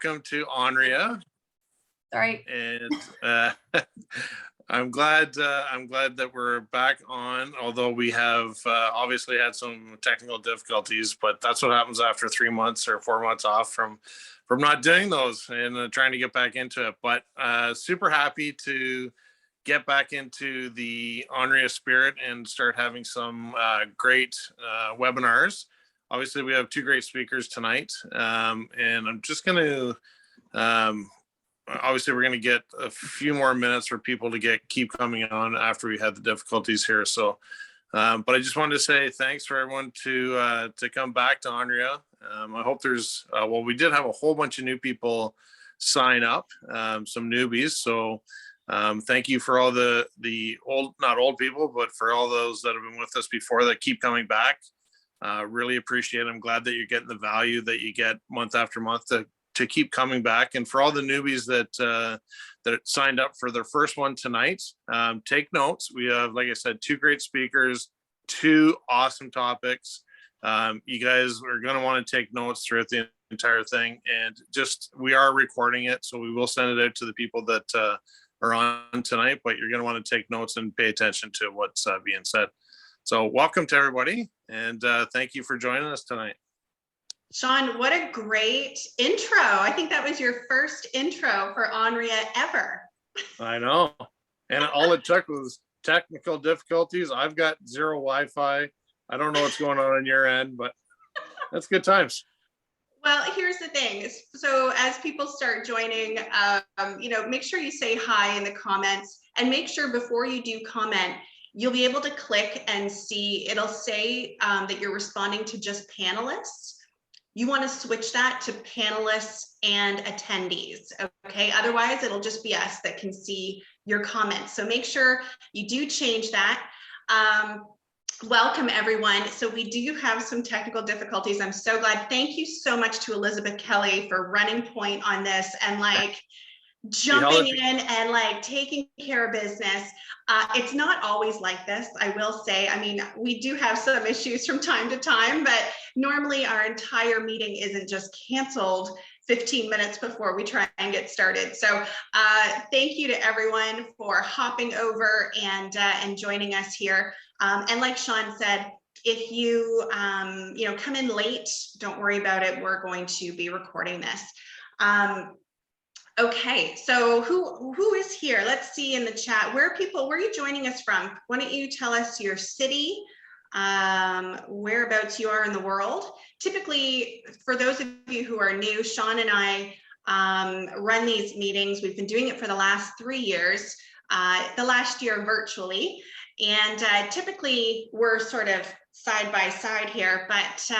welcome to Andrea. Sorry. And I'm glad that we're back on, although we have obviously had some technical difficulties, but that's what happens after 3 months or 4 months off from not doing those and trying to get back into it. But super happy to get back into the Andrea spirit and start having some great webinars. Obviously, we have 2 great speakers tonight, and I'm just going to, obviously, we're going to get a few more minutes for people to keep coming on after we had the difficulties here. So, but I just wanted to say thanks for everyone to come back to Andrea. I hope there's, well, we did have a whole bunch of new people sign up, some newbies. So thank you for all the old, not old people, but for all those that have been with us before that keep coming back. Really appreciate it. I'm glad that you're getting the value that you get month after month to keep coming back. And for all the newbies that signed up for their first one tonight, take notes. We have, like I said, 2 great speakers, 2 awesome topics. You guys are going to want to take notes throughout the entire thing, and just, we are recording it, so we will send it out to the people that are on tonight, but you're going to want to take notes and pay attention to what's being said. So welcome to everybody, and thank you for joining us tonight. Shawn, what a great intro. I think that was your first intro for Andrea ever. I know. And all it took was technical difficulties. I've got 0 Wi-Fi. I don't know what's going on your end, but that's good times. Well, here's the thing. So as people start joining, make sure you say hi in the comments, and make sure before you do comment, you'll be able to click and see, it'll say that you're responding to just panelists. You want to switch that to panelists and attendees, okay? Otherwise, it'll just be us that can see your comments. So make sure you do change that. Welcome, everyone. So we do have some technical difficulties. I'm so glad. Thank you so much to Elizabeth Kelly for running point on this and jumping in and taking care of business. It's not always like this, I will say. I mean, we do have some issues from time to time, but normally our entire meeting isn't just canceled 15 minutes before we try and get started. So thank you to everyone for hopping over and joining us here. And like Shawn said, if you come in late, don't worry about it. We're going to be recording this. Okay, so who is here? Let's see in the chat. Where are you joining us from? Why don't you tell us your city, whereabouts you are in the world? Typically, for those of you who are new, Shawn and I run these meetings. We've been doing it for the last 3 years, the last year virtually. And typically we're sort of side by side here, but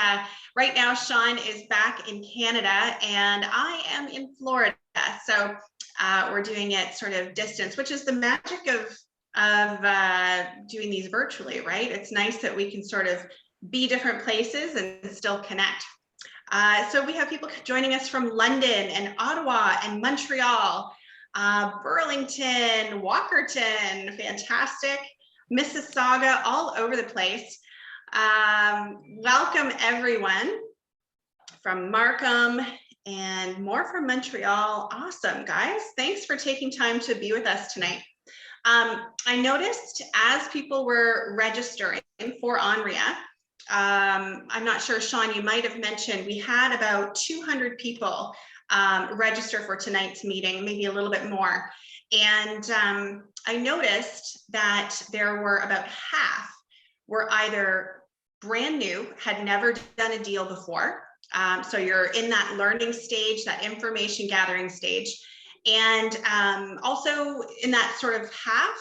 right now Shawn is back in Canada and I am in Florida. So we're doing it sort of distance, which is the magic of doing these virtually, right? It's nice that we can sort of be different places and still connect. So we have people joining us from London and Ottawa and Montreal, Burlington, Walkerton, fantastic, Mississauga, all over the place. Welcome everyone from Markham and more from Montreal. Awesome, guys. Thanks for taking time to be with us tonight. I noticed as people were registering for Andrea, I'm not sure, Shawn, you might have mentioned we had about 200 people register for tonight's meeting, maybe a little bit more. And I noticed that there were about half were either brand new, had never done a deal before. So you're in that learning stage, that information gathering stage. And also in that sort of half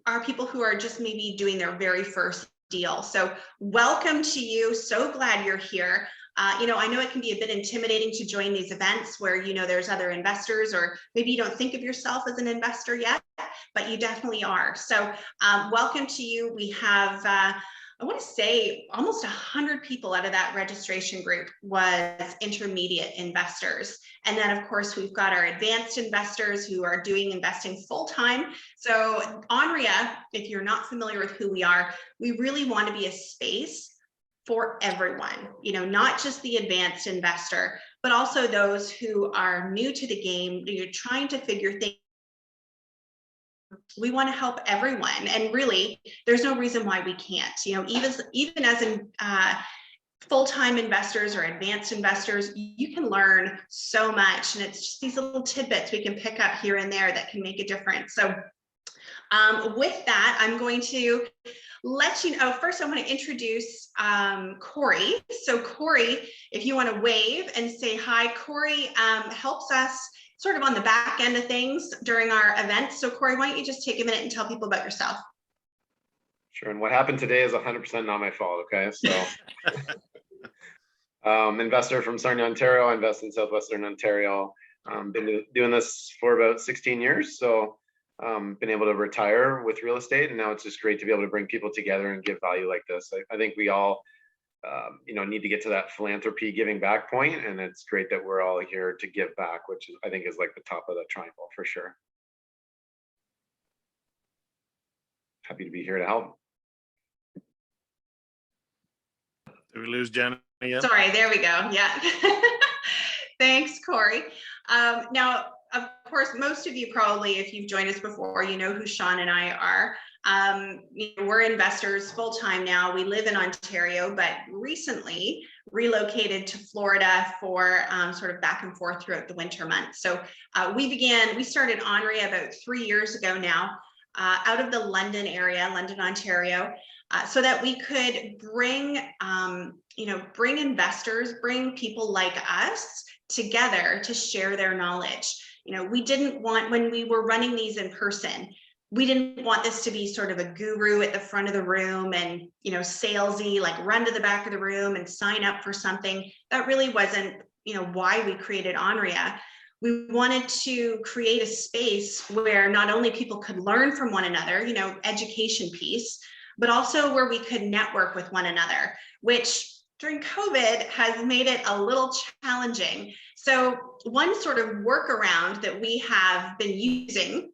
are people who are just maybe doing their very first deal. So welcome to you. So glad you're here. I know it can be a bit intimidating to join these events where, there's other investors, or maybe you don't think of yourself as an investor yet, but you definitely are. So welcome to you. We have, I want to say almost 100 people out of that registration group was intermediate investors. And then of course, we've got our advanced investors who are doing investing full time. So Andrea, if you're not familiar with who we are, we really want to be a space for everyone, not just the advanced investor. but also those who are new to the game. You're trying to figure things. We want to help everyone, and really, there's no reason why we can't. Even as in full-time investors or advanced investors, you can learn so much, and it's just these little tidbits we can pick up here and there that can make a difference. So with that, I'm going to let you know. First, I want to introduce Corey. So Corey, if you want to wave and say hi. Corey helps us sort of on the back end of things during our events. So Corey, why don't you just take a minute and tell people about yourself? Sure. And what happened today is 100% not my fault. Okay. So investor from Sarnia, Ontario. I invest in Southwestern Ontario. Been doing this for about 16 years. So been able to retire with real estate. And now it's just great to be able to bring people together and give value like this. I think we all need to get to that philanthropy giving back point, and it's great that we're all here to give back, which I think is like the top of the triangle for sure. Happy to be here to help. Did we lose Jenn again? Sorry, there we go. Yeah. Thanks, Corey. Now, of course, most of you probably, if you've joined us before, you know who Shawn and I are. We're investors full-time now. We live in Ontario, but recently relocated to Florida for sort of back and forth throughout the winter months. So we started Onria about 3 years ago now, out of the London area, London, Ontario, so that we could bring, bring investors, bring people like us together to share their knowledge. We didn't want, when we were running these in person, we didn't want this to be sort of a guru at the front of the room and, salesy, like run to the back of the room and sign up for something. That really wasn't, why we created Onria. We wanted to create a space where not only people could learn from one another, education piece, but also where we could network with one another, which during COVID has made it a little challenging. So one sort of workaround that we have been using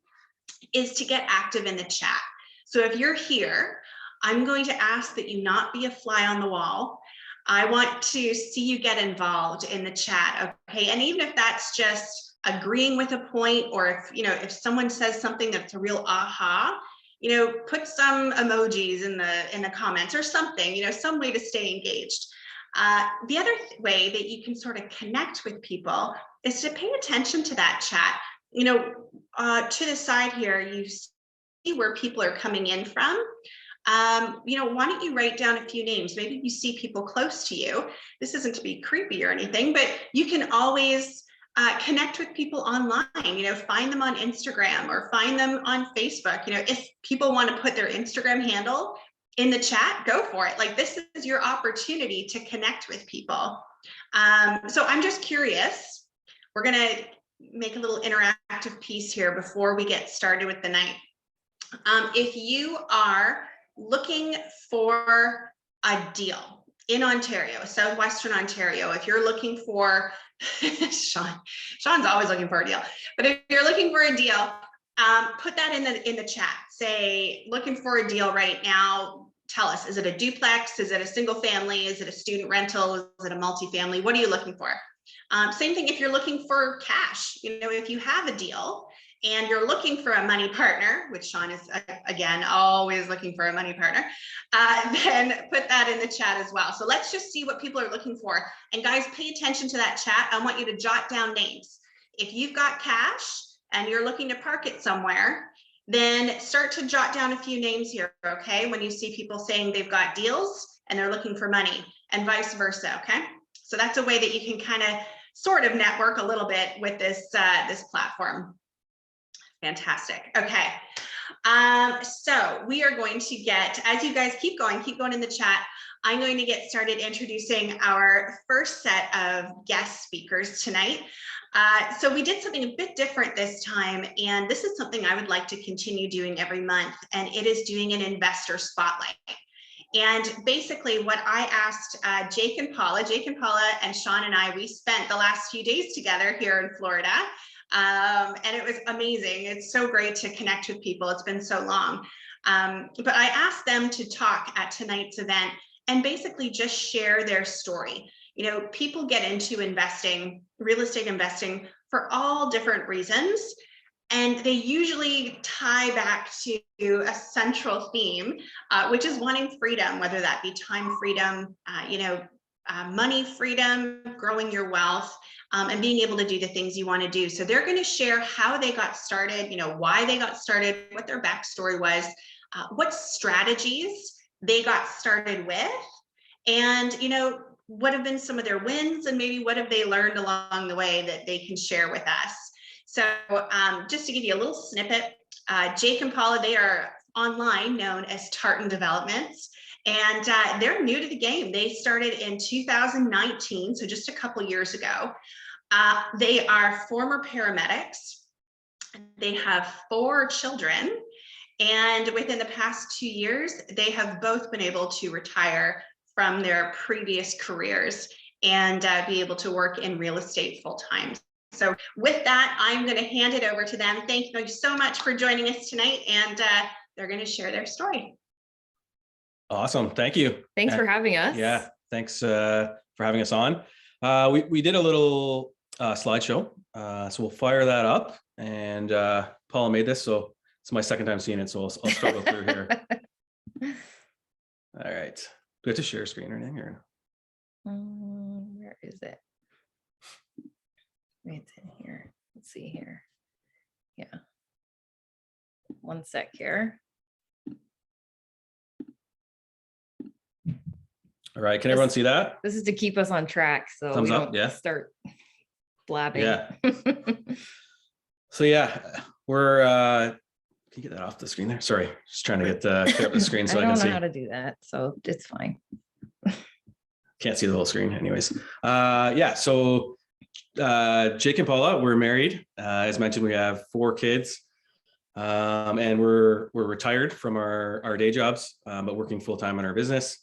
is to get active in the chat. So if you're here, I'm going to ask that you not be a fly on the wall. I want to see you get involved in the chat, okay? And even if that's just agreeing with a point, or if someone says something that's a real aha, put some emojis in the comments or something, some way to stay engaged. The other way that you can sort of connect with people is to pay attention to that chat. To the side here, you see where people are coming in from. Why don't you write down a few names? Maybe you see people close to you. This isn't to be creepy or anything, but you can always connect with people online, find them on Instagram or find them on Facebook. If people want to put their Instagram handle in the chat, go for it. Like, this is your opportunity to connect with people. So I'm just curious. We're going to make a little interactive piece here before we get started with the night. If you are looking for a deal in Ontario, Southwestern Ontario, if you're looking for, Shawn's always looking for a deal, but if you're looking for a deal, put that in the chat. Say, looking for a deal right now. Tell us, is it a duplex? Is it a single family? Is it a student rental? Is it a multifamily? What are you looking for? Same thing if you're looking for cash. If you have a deal and you're looking for a money partner, which Shawn is, again, always looking for a money partner, then put that in the chat as well. So let's just see what people are looking for. And guys, pay attention to that chat. I want you to jot down names. If you've got cash and you're looking to park it somewhere, then start to jot down a few names here, okay? When you see people saying they've got deals and they're looking for money, and vice versa, okay? So that's a way that you can kind of sort of network a little bit with this platform. Fantastic. Okay. So we are going to get, as you guys keep going in the chat, I'm going to get started introducing our first set of guest speakers tonight. So we did something a bit different this time, and this is something I would like to continue doing every month, and it is doing an investor spotlight. And basically what I asked Jake and Paula and Shawn and I, we spent the last few days together here in Florida. And it was amazing. It's so great to connect with people. It's been so long. But I asked them to talk at tonight's event and basically just share their story. You know, people get into investing, real estate investing, for all different reasons. And they usually tie back to a central theme, which is wanting freedom, whether that be time freedom, money freedom, growing your wealth, and being able to do the things you want to do. So they're going to share how they got started, why they got started, what their backstory was, what strategies they got started with, and, what have been some of their wins, and maybe what have they learned along the way that they can share with us. So just to give you a little snippet, Jake and Paula, they are online known as Tartan Developments, and they're new to the game. They started in 2019, so just a couple years ago. They are former paramedics. They have 4 children, and within the past 2 years, they have both been able to retire from their previous careers and be able to work in real estate full time. So with that, I'm going to hand it over to them. Thank you so much for joining us tonight, and they're going to share their story. Awesome. Thank you. Thanks for having us. Yeah, thanks for having us on. We did a little slideshow, so we'll fire that up. And Paula made this, so it's my second time seeing it, so I'll struggle through here. All right. Do we have to share screen or anything? Or? Where is it? It's in here. Let's see here. Yeah. One sec here. All right. Can everyone see that? This is to keep us on track, so Thumbs we up, don't yeah. start blabbing. Yeah. So yeah, we're can you get that off the screen there? Sorry, just trying to get clear up the screen so I can don't see. know how to do that, so it's fine. Can't see the whole screen anyways. Yeah, so Jake and Paula, we're married. As mentioned, we have 4 kids. And we're retired from our day jobs, but working full-time in our business.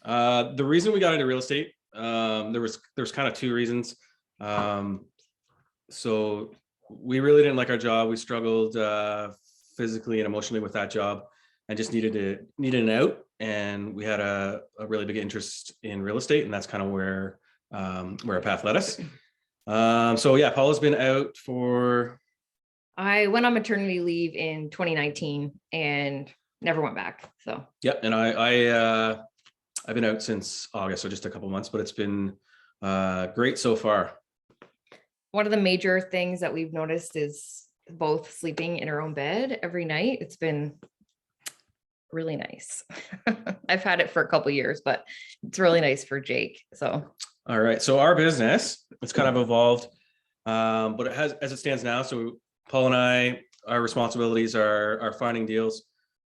The reason we got into real estate, there's kind of 2 reasons. So we really didn't like our job. We struggled physically and emotionally with that job, and just needed an out. And we had a really big interest in real estate, and that's kind of where our path led us. So yeah, Paula's been out for. I went on maternity leave in 2019 and never went back. So Yep, and I've been out since August, so just a couple months, but it's been great so far. one of the major things that we've noticed is both sleeping in our own bed every night. It's been really nice. I've had it for a couple of years, but it's really nice for Jake. So all right, so our business, it's kind of evolved, but it has, as it stands now, so Paul and I, our responsibilities are finding deals,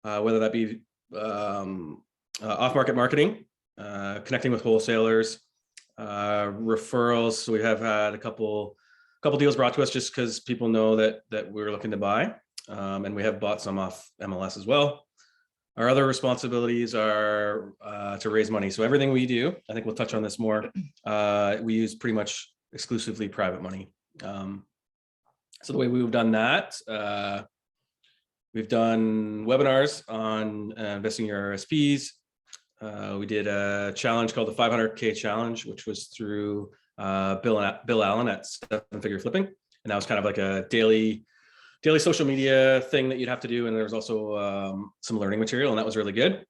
whether that be off-market marketing, connecting with wholesalers, referrals. So we have had a couple deals brought to us just because people know that we're looking to buy, and we have bought some off MLS as well. Our other responsibilities are to raise money. So everything we do, I think we'll touch on this more, we use pretty much exclusively private money. So the way we've done that, we've done webinars on investing in your Rrsps. We did a challenge called the 500K challenge, which was through Bill Allen at 7 Figure Flipping. And that was kind of like a daily social media thing that you'd have to do. And there was also some learning material, and that was really good.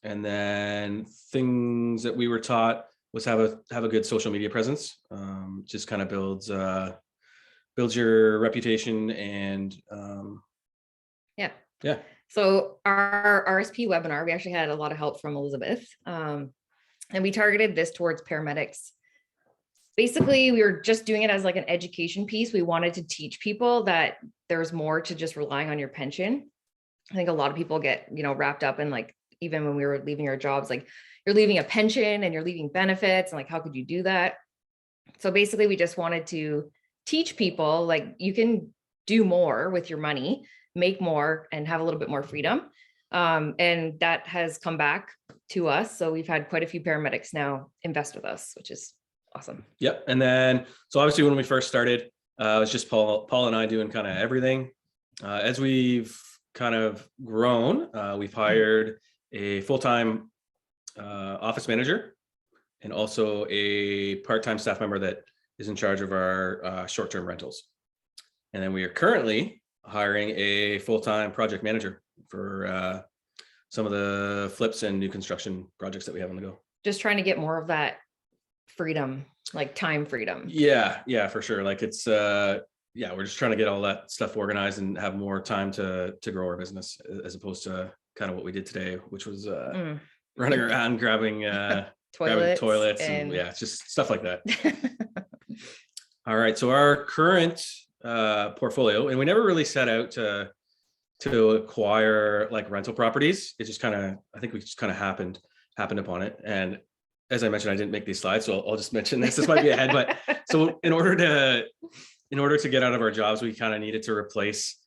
And then things that we were taught was have a good social media presence. Just kind of builds your reputation and yeah. So our RSP webinar, we actually had a lot of help from Elizabeth, and we targeted this towards paramedics. Basically, we were just doing it as like an education piece. We wanted to teach people that there's more to just relying on your pension. I think a lot of people get, wrapped up in, like, even when we were leaving our jobs, like, you're leaving a pension and you're leaving benefits, and like, how could you do that? So basically, we just wanted to teach people, like, you can do more with your money, make more, and have a little bit more freedom. And that has come back to us. So we've had quite a few paramedics now invest with us, which is awesome. Yep. And then, so obviously when we first started, it was just Paul and I doing kind of everything. As we've kind of grown, we've hired a full-time office manager, and also a part-time staff member that is in charge of our short-term rentals. And then we are currently hiring a full-time project manager for some of the flips and new construction projects that we have on the go. Just trying to get more of that freedom, like time freedom. Yeah, for sure. Like it's we're just trying to get all that stuff organized and have more time to grow our business, as opposed to kind of what we did today, which was running around grabbing toilets and it's just stuff like that. All right, so our current portfolio, and we never really set out to acquire like rental properties. It just kind of, I think we just kind of happened upon it. And as I mentioned, I didn't make these slides, so I'll just mention this. This might be ahead, but so in order to get out of our jobs, we kind of needed to replace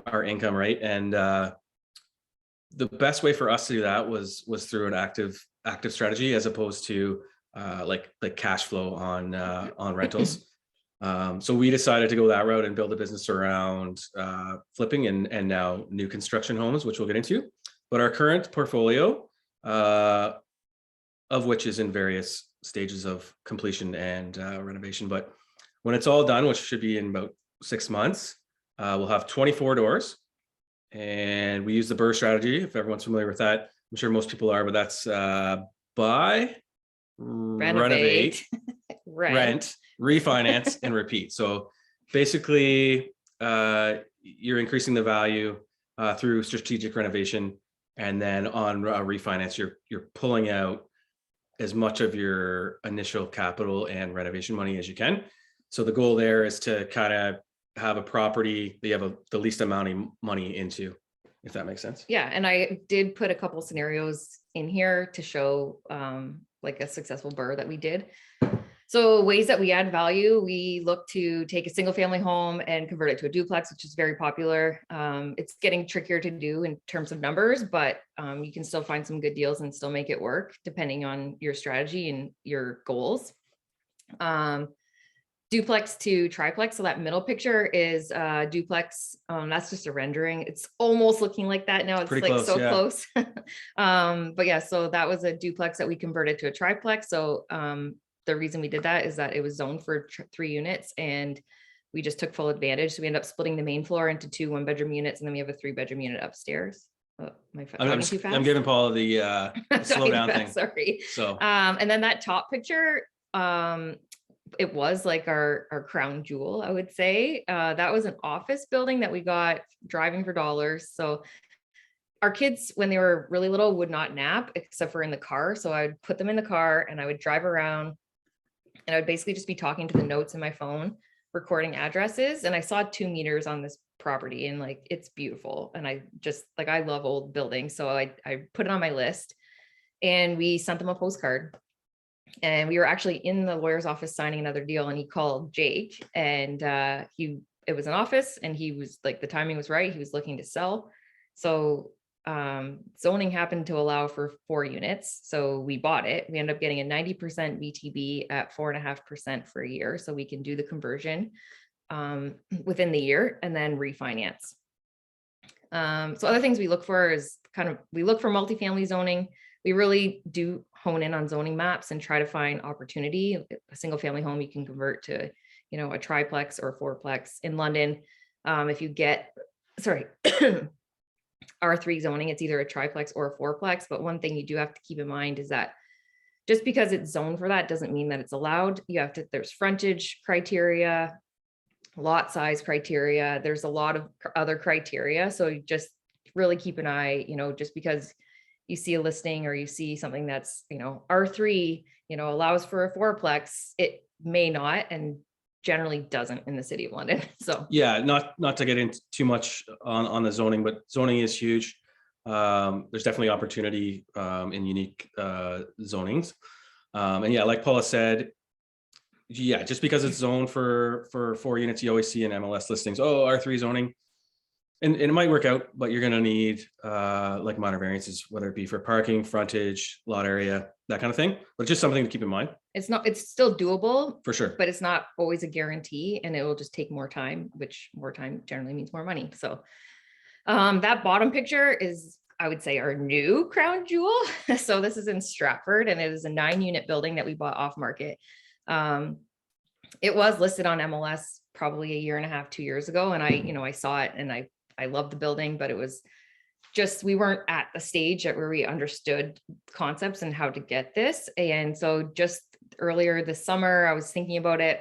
our income, right? And the best way for us to do that was through an active strategy, as opposed to like cash flow on rentals. So we decided to go that route and build a business around flipping and now new construction homes, which we'll get into. But our current portfolio, of which is in various stages of completion and renovation. But when it's all done, which should be in about 6 months, we'll have 24 doors. And we use the BRRRR strategy, if everyone's familiar with that. I'm sure most people are, but that's buy, renovate, rent, refinance, and repeat. So basically, you're increasing the value through strategic renovation. And then on refinance, you're pulling out as much of your initial capital and renovation money as you can. So the goal there is to kind of have a property that you have the least amount of money into, if that makes sense. Yeah, and I did put a couple scenarios in here to show like a successful BRRRR that we did. So ways that we add value, we look to take a single family home and convert it to a duplex, which is very popular. It's getting trickier to do in terms of numbers, but you can still find some good deals and still make it work depending on your strategy and your goals. Duplex to triplex. So that middle picture is duplex. That's just a rendering. It's almost looking like that now. It's pretty like close, so yeah. close. But yeah, so that was a duplex that we converted to a triplex. So the reason we did that is that it was zoned for 3 units and we just took full advantage. So we ended up splitting the main floor into 2 1-bedroom units, and then we have a 3-bedroom unit upstairs. Oh, I'm giving Paula the slow down thing. Sorry. So and then that top picture, it was like our crown jewel, I would say. That was an office building that we got driving for dollars. So our kids, when they were really little, would not nap except for in the car. So I would put them in the car and I would drive around and I would basically just be talking to the notes in my phone, recording addresses. And I saw 2 meters on this property and like, it's beautiful. And I just like, I love old buildings. So I put it on my list and we sent them a postcard. And we were actually in the lawyer's office signing another deal and he called Jake and it was an office and he was like, the timing was right. He was looking to sell. So zoning happened to allow for 4 units. So we bought it. We ended up getting a 90% VTB at 4.5% for a year. So we can do the conversion within the year and then refinance. So other things we look for is we look for multifamily zoning. We really do hone in on zoning maps and try to find opportunity. A single family home you can convert to, a triplex or a fourplex in London. If you get, R3 zoning, it's either a triplex or a fourplex. But one thing you do have to keep in mind is that just because it's zoned for that doesn't mean that it's allowed. There's frontage criteria, lot size criteria. There's a lot of other criteria. So you just really keep an eye, just because you see a listing or you see something that's, R3, allows for a fourplex, it may not and generally doesn't in the city of London. So yeah, not to get into too much on the zoning, but zoning is huge. There's definitely opportunity in unique zonings. And yeah, like Paula said, yeah, just because it's zoned for 4 units, you always see in MLS listings, R3 zoning. And it might work out, but you're going to need like minor variances, whether it be for parking, frontage, lot area, that kind of thing. But just something to keep in mind. it's still doable For sure. but it's not always a guarantee and it will just take more time, which more time generally means more money. So That bottom picture is, I would say, our new crown jewel. So this is in Stratford, and it is a 9-unit building that we bought off market. It was listed on MLS probably 1.5 years, 2 years ago. And I saw it and I loved the building, but it was just, we weren't at the stage where we understood concepts and how to get this. And so just earlier this summer, I was thinking about it,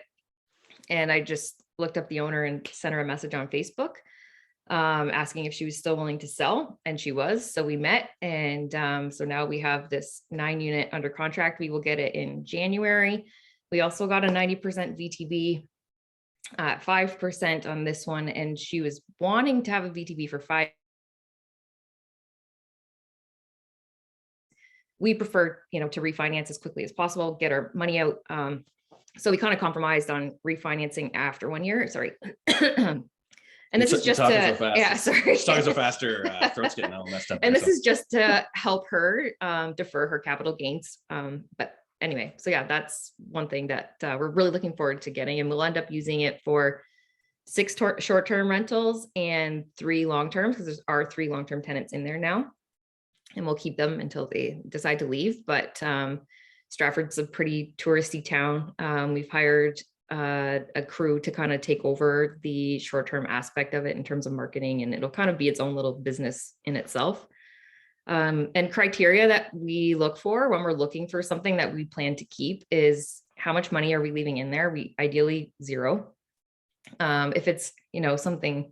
and I just looked up the owner and sent her a message on Facebook, asking if she was still willing to sell, and she was. So we met, and so now we have this 9-unit under contract. We will get it in January. We also got a 90% VTB at 5% on this one, and she was wanting to have a VTB for 5. We prefer, to refinance as quickly as possible, get our money out. So we kind of compromised on refinancing after 1 year. Sorry. And this is just to, so yeah, sorry. Talking so fast, her throat's getting all messed up. And this is just to help her defer her capital gains. But anyway, so yeah, that's one thing that we're really looking forward to getting, and we'll end up using it for 6 short-term rentals and 3 long-terms, because there are 3 long-term tenants in there now, and we'll keep them until they decide to leave. But Stratford's a pretty touristy town. We've hired a crew to kind of take over the short-term aspect of it in terms of marketing, and it'll kind of be its own little business in itself. And criteria that we look for when we're looking for something that we plan to keep is how much money are we leaving in there? We ideally 0. If it's, something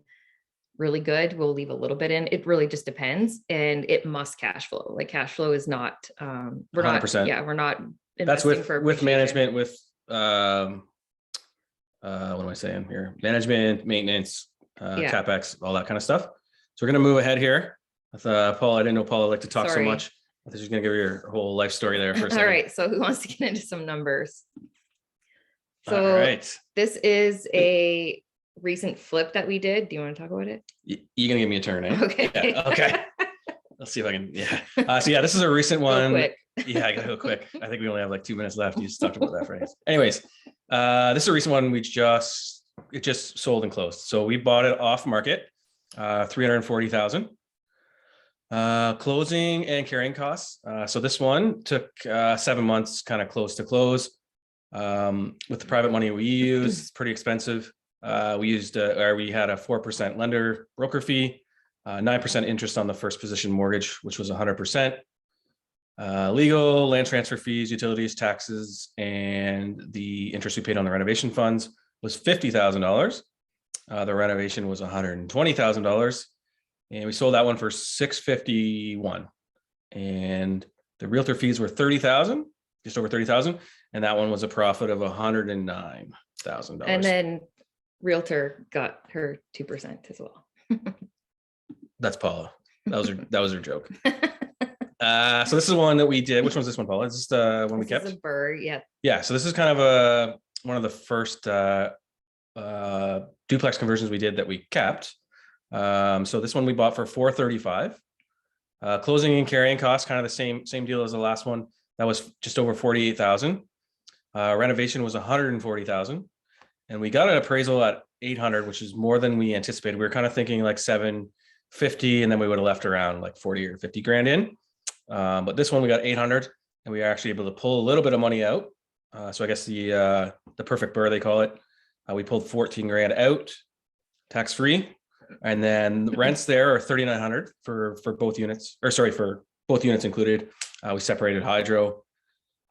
really good, we'll leave a little bit in. It really just depends, and it must cash flow. Like, cash flow is not, we're 100%. not, we're not. That's with appreciation. management, with what am I saying here? Management, maintenance, CapEx, all that kind of stuff. So we're gonna move ahead here with Paula. I didn't know Paula liked to talk so much. I think she's gonna give you her whole life story there for a second. All right. So who wants to get into some numbers? So all right. This is a recent flip that we did. Do you want to talk about it? You're gonna give me a turn, eh? Okay. Yeah, okay. Let's see if I can. Yeah. So yeah, this is a recent one. Real quick. Yeah, I gotta go quick. I think we only have like 2 minutes left. You just talked about that phrase. Anyways, this is a recent one. It just sold and closed. So we bought it off market, 340,000. Closing and carrying costs. So this one took 7 months, kind of close to close. With the private money we used, it's pretty expensive. We had a 4% lender broker fee, 9% interest on the first position mortgage, which was 100%. Legal, land transfer fees, utilities, taxes, and the interest we paid on the renovation funds was $50,000. The renovation was $120,000, and we sold that one for $651,000. And the realtor fees were $30,000, just over $30,000, and that one was a profit of $109,000. And then realtor got her 2% as well. That's Paula. That was her joke. So this is one that we did. Which one's this one, Paula? Is this the one we kept? This is a burr, yeah. Yeah. So this is kind of one of the first duplex conversions we did that we kept. So this one we bought for $435,000. Closing and carrying costs, kind of the same deal as the last one. That was just over $48,000. Renovation was $140,000, and we got an appraisal at $800,000, which is more than we anticipated. We were kind of thinking like $750,000, and then we would have left around like 40 or 50 grand in. But this one we got $800,000, and we were actually able to pull a little bit of money out. So I guess the perfect burr, they call it. We pulled 14 grand out, tax free, and then the rents there are $3,900 for both units, or sorry, for both units included. We separated hydro.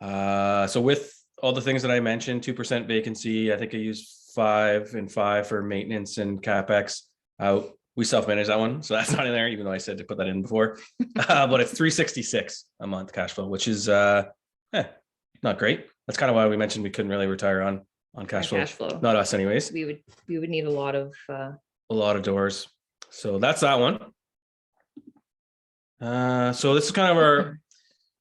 So with all the things that I mentioned, 2% vacancy, I think I used 5 and 5 for maintenance and CapEx. We self-manage that one, so that's not in there, even though I said to put that in before. But it's $366 a month cash flow, which is not great. That's kind of why we mentioned we couldn't really retire on cash flow. Not us, anyways. We would need a lot of doors. So that's that one. So this is kind of our.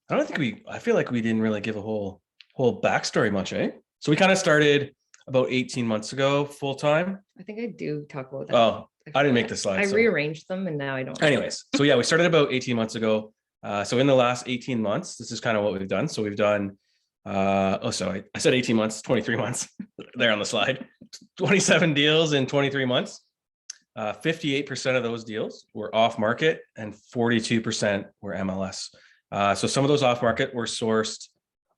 I feel like we didn't really give a whole backstory much, eh? So we kind of started about 18 months ago, full time. I think I do talk about that. Oh, I didn't make the slides. I rearranged them and now I don't. Anyways, so yeah, we started about 18 months ago. So in the last 18 months, this is kind of what we've done. So we've done, I said 18 months, 23 months there on the slide, 27 deals in 23 months. 58% of those deals were off market and 42% were MLS. So some of those off market were sourced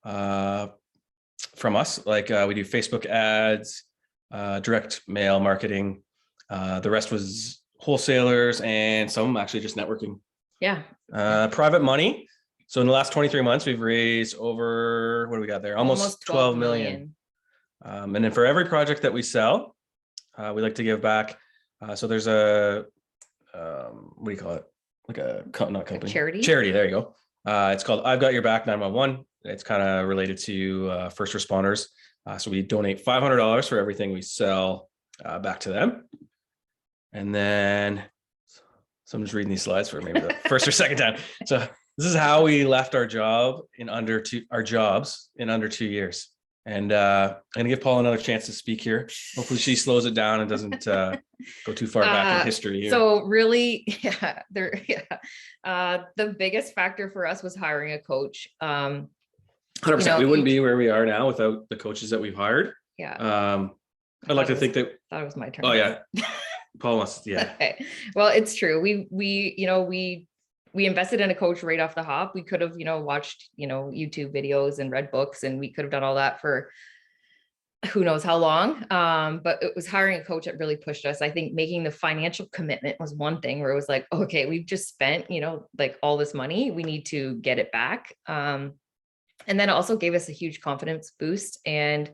from us, like we do Facebook ads, direct mail marketing. The rest was wholesalers and some actually just networking. Yeah. Private money. So in the last 23 months, we've raised over, what do we got there? Almost 12 million. And then for every project that we sell, we like to give back. So there's a, what do you call it? Like not company. Charity. Charity, there you go. It's called I've Got Your Back 911. It's kind of related to first responders. So we donate $500 for everything we sell back to them. And then, so I'm just reading these slides for maybe the first or second time. So this is how we left our jobs in under 2 years. And I'm gonna give Paula another chance to speak here. Hopefully she slows it down and doesn't go too far back in history here. So really, the biggest factor for us was hiring a coach. 100%. We wouldn't be where we are now without the coaches that we've hired. Yeah. I'd like to think that. Thought it was my turn. Oh yeah. Paul wants, yeah. Okay. Well, it's true. We invested in a coach right off the hop. We could have, watched, YouTube videos and read books, and we could have done all that for who knows how long. But it was hiring a coach that really pushed us. I think making the financial commitment was one thing where it was like, okay, we've just spent, like all this money, we need to get it back. And then it also gave us a huge confidence boost and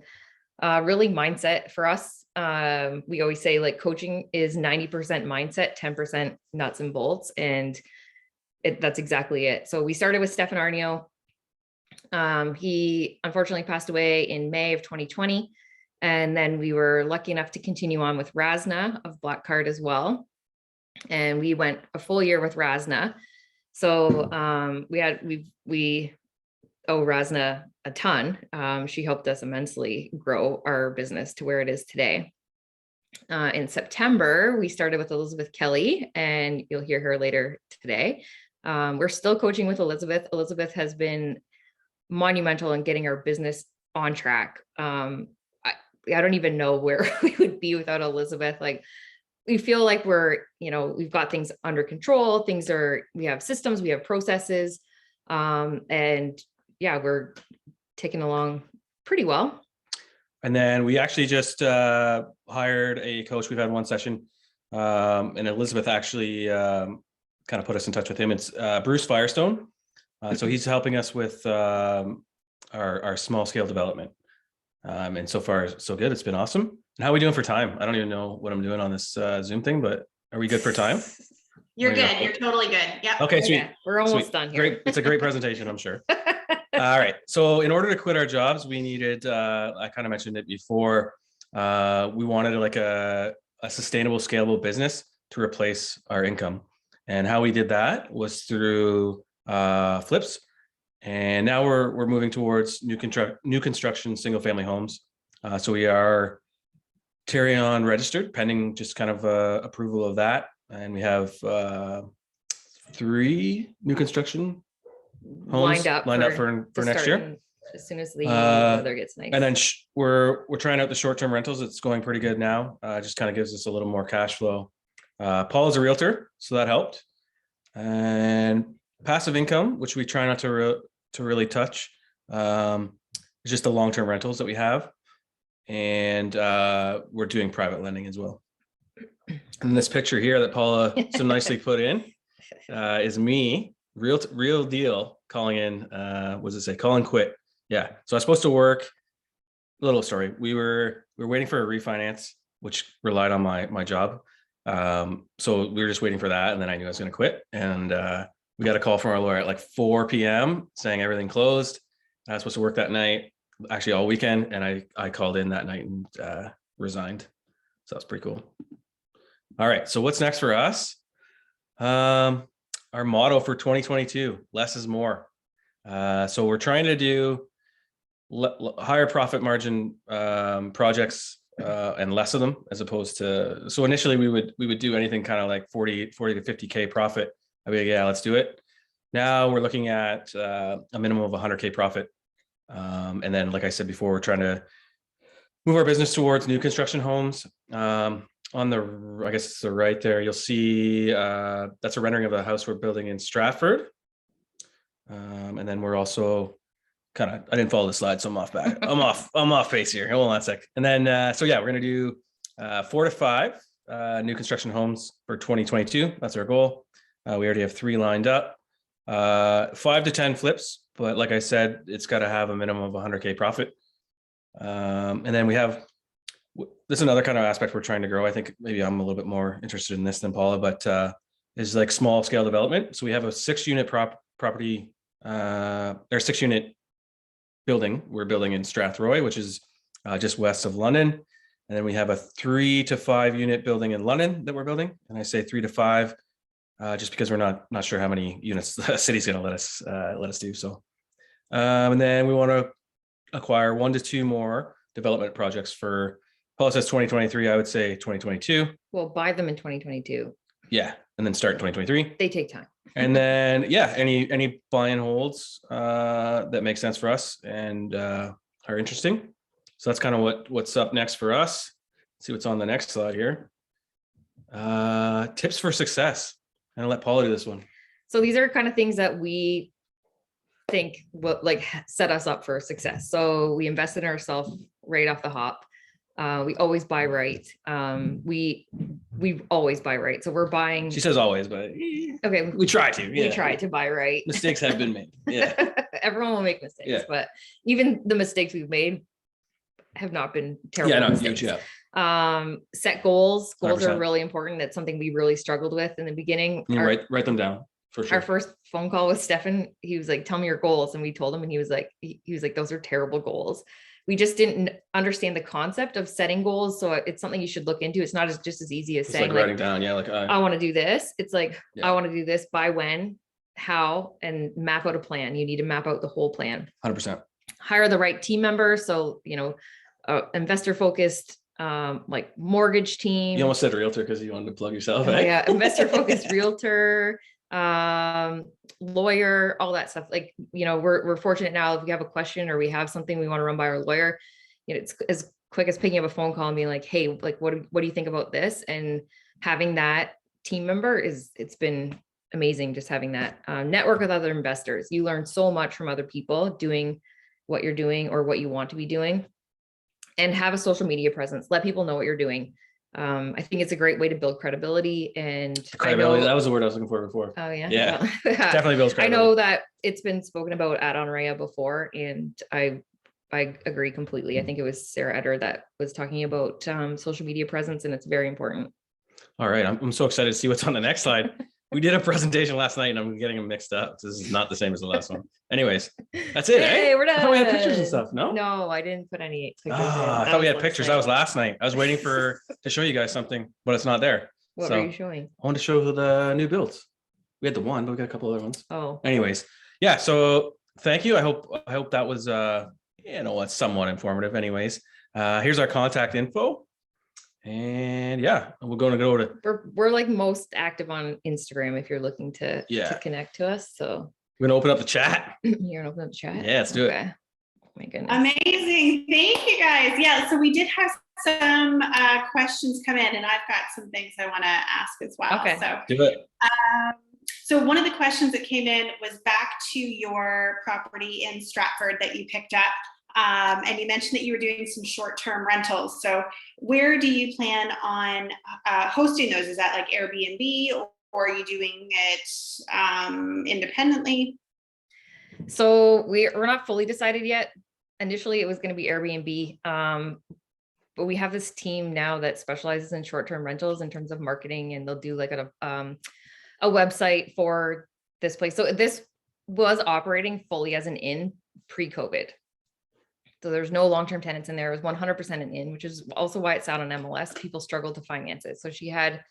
really mindset for us. We always say like coaching is 90% mindset, 10% nuts and bolts. And that's exactly it. So we started with Stefan Arnio. He unfortunately passed away in May of 2020. And then we were lucky enough to continue on with Razna of Black Card as well. And we went a full year with Razna. So we owe Razna a ton. She helped us immensely grow our business to where it is today. In September, we started with Elizabeth Kelly, and you'll hear her later today. We're still coaching with Elizabeth. Elizabeth has been monumental in getting our business on track. I don't even know where we would be without Elizabeth. Like, we feel like we've got things under control. We have systems, we have processes, and yeah, we're ticking along pretty well. And then we actually just hired a coach. We've had one session, and Elizabeth actually kind of put us in touch with him. It's Bruce Firestone. So he's helping us with our small scale development. And so far, so good. It's been awesome. And how are we doing for time? I don't even know what I'm doing on this Zoom thing, but are we good for time? You're good. You're totally good. Yeah. Okay, sweet. Yeah, we're almost done here. Great. It's a great presentation, I'm sure. All right. So in order to quit our jobs, we needed, I kind of mentioned it before, we wanted like a sustainable, scalable business to replace our income. And how we did that was through flips. And now we're moving towards new construction, single family homes. So we are Tarion registered, pending just kind of approval of that. And we have 3 new construction homes lined up for next year. As soon as the weather gets nice. And then we're trying out the short-term rentals. It's going pretty good now. Just kind of gives us a little more cash flow. Paul is a realtor, so that helped. And passive income, which we try not to really touch, is just the long-term rentals that we have. And we're doing private lending as well. And this picture here that Paula so nicely put in is me, real deal, calling in, what does it say? Call and quit. Yeah. So I was supposed to work. Little story. We were waiting for a refinance, which relied on my job. So we were just waiting for that. And then I knew I was going to quit. And we got a call from our lawyer at like 4 p.m. saying everything closed. I was supposed to work that night, actually all weekend. And I called in that night and resigned. So that's pretty cool. All right. So what's next for us? Our motto for 2022, less is more. So we're trying to do higher profit margin projects and less of them, as opposed to, so initially we would do anything kind of like 40 to 50K profit. I'd be like, yeah, let's do it. Now we're looking at a minimum of 100K profit. And then, like I said before, we're trying to move our business towards new construction homes. on the, I guess it's the right there, you'll see that's a rendering of a house we're building in Stratford. And then we're also I didn't follow the slide, so I'm off back. I'm off pace here. Hold on a sec. And then, so yeah, we're going to do 4 to 5 new construction homes for 2022. That's our goal. We already have 3 lined up. 5 to 10 flips, but like I said, it's got to have a minimum of 100K profit. And then we have, this is another kind of aspect we're trying to grow. I think maybe I'm a little bit more interested in this than Paula, but is like small scale development. So we have a 6-unit property, or 6-unit building we're building in Strathroy, which is just west of London. And then we have a 3 to 5 unit building in London that we're building. And I say 3 to 5 just because we're not sure how many units the city's going to let us do. So, and then we want to acquire 1 to 2 more development projects for, Paula says 2023, I would say 2022. We'll buy them in 2022. Yeah, and then start in 2023. They take time. And then, yeah, any buy and holds that make sense for us and are interesting. So that's kind of what's up next for us. Let's see what's on the next slide here. Tips for success. And I'll let Paula do this one. So these are kind of things that we think will like set us up for success. So we invest in ourselves right off the hop. We always buy right. We always buy right. So we're buying. She says always, but okay, we try to. Yeah. We try to buy right. Mistakes have been made. Yeah. Everyone will make mistakes, Yeah. but even the mistakes we've made have not been terrible. Yeah, no, mistakes. huge. Yeah. Set goals. Goals 100%. are really important. That's something we really struggled with in the beginning. You write them down for sure. Our first phone call with Stefan, he was like, "Tell me your goals," and we told him, and he was like, "Those are terrible goals." We just didn't understand the concept of setting goals, so it's something you should look into. It's not just as easy as It's saying like writing down. Yeah, like I want to do this. It's like Yeah. I want to do this by when, how, and map out a plan. You need to map out the whole plan. 100%. Hire the right team members. So investor focused, like mortgage team. You almost said realtor because you wanted to plug yourself. Oh, Eh? yeah, investor focused realtor, lawyer, all that stuff. Like, we're fortunate now if we have a question or we have something we want to run by our lawyer, it's as quick as picking up a phone call and being like, "Hey, like, what do you think about this?" And having that team member it's been amazing. Just having that network with other investors. You learn so much from other people doing what you're doing or what you want to be doing, and have a social media presence. Let people know what you're doing. I think it's a great way to build credibility and Credibility. That was the word I was looking for before. Oh yeah. Yeah. Well, Definitely builds I credibility. know that it's been spoken about at Honorea before, and I agree completely. I think it was Sarah Eder that was talking about social media presence, and it's very important. All right. I'm so excited to see what's on the next slide. We did a presentation last night and I'm getting them mixed up. This is not the same as the last one. Anyways, that's it. Hey, eh? we're done. I thought we had pictures and stuff. No? No, I didn't put any pictures. in. I That thought we had last pictures. night. That was last night. I was waiting to show you guys something, but it's not there. What So were you showing? I wanted to show the new builds. We had the one, but we got a couple other ones. Oh, Anyways, yeah. So thank you. I hope that was it's somewhat informative. Anyways, here's our contact info. And yeah, we're going to go to. we're like most active on Instagram if you're looking to Yeah. connect to us. So We're gonna open up the chat. you're gonna open up the chat. Yeah, let's do it. Okay. My goodness. Amazing. Thank you guys. Yeah, so we did have some questions come in, and I've got some things I want to ask as well. Okay. So, Do it. so one of the questions that came in was back to your property in Stratford that you picked up. And you mentioned that you were doing some short-term rentals. So where do you plan on hosting those? Is that like Airbnb, or are you doing it independently? So we're not fully decided yet. Initially, it was going to be Airbnb, but we have this team now that specializes in short-term rentals in terms of marketing, and they'll do like a website for this place. So this was operating fully as an inn pre-COVID. So there's no long-term tenants in there. It was 100% an inn, which is also why it's out on MLS. People struggled to finance it. So she had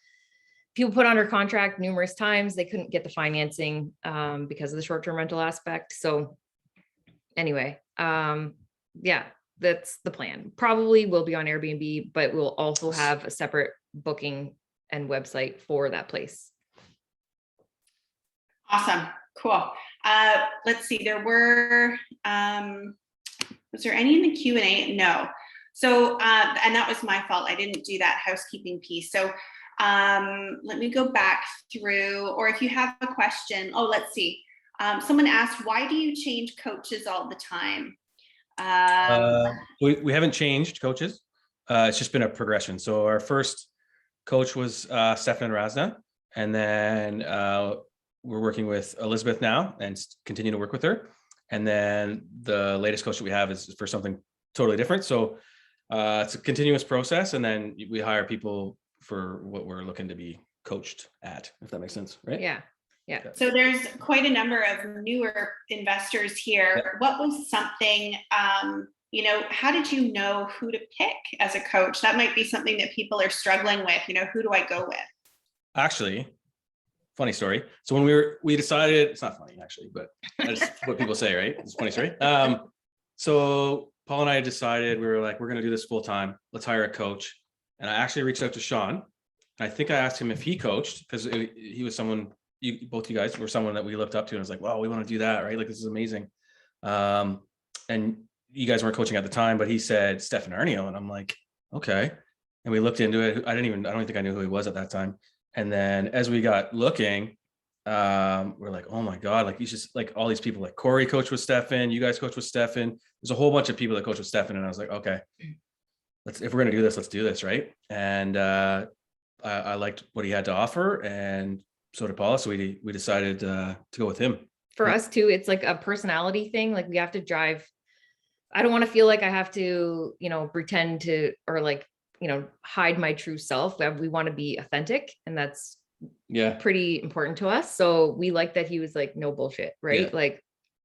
people put under contract numerous times. They couldn't get the financing because of the short-term rental aspect. So anyway, yeah, that's the plan. Probably will be on Airbnb, but we'll also have a separate booking and website for that place. Awesome. Cool. Let's see. There were, was there any in the Q&A? No. So, and that was my fault. I didn't do that housekeeping piece. So let me go back through, or if you have a question, oh, let's see. Someone asked, why do you change coaches all the time? We haven't changed coaches. It's just been a progression. So our first coach was Stefan Razna, and then we're working with Elizabeth now and continue to work with her. And then the latest coach that we have is for something totally different. So it's a continuous process, and then we hire people for what we're looking to be coached at, if that makes sense, right? Yeah. So there's quite a number of newer investors here. Yep. What was something, you know, how did you know who to pick as a coach? That might be something that people are struggling with, you know, who do I go with? Actually, funny story. So when we decided, it's not funny actually, but that's what people say, right? It's a funny story. So Paul and I decided, we were like, we're going to do this full time. Let's hire a coach. And I actually reached out to Shawn. I think I asked him if he coached, because he was someone, both you guys were someone that we looked up to, and I was like, wow, we want to do that, right? Like, this is amazing. And you guys weren't coaching at the time, but he said Stefan Arnio, and I'm like, okay. And we looked into it. I don't think I knew who he was at that time. And then as we got looking, we're like, oh my God, like, he's just like all these people, like Corey coached with Stefan, you guys coached with Stefan. There's a whole bunch of people that coach with Stefan. And I was like, okay, if we're going to do this, let's do this. Right. And I liked what he had to offer, and so did Paula. So we decided to go with him. For us too, it's like a personality thing. Like, we have to drive. I don't want to feel like I have to, you know, pretend to, or like, you know, hide my true self. We want to be authentic, and that's pretty important to us. So we like that he was like, no bullshit, right? Yeah. Like,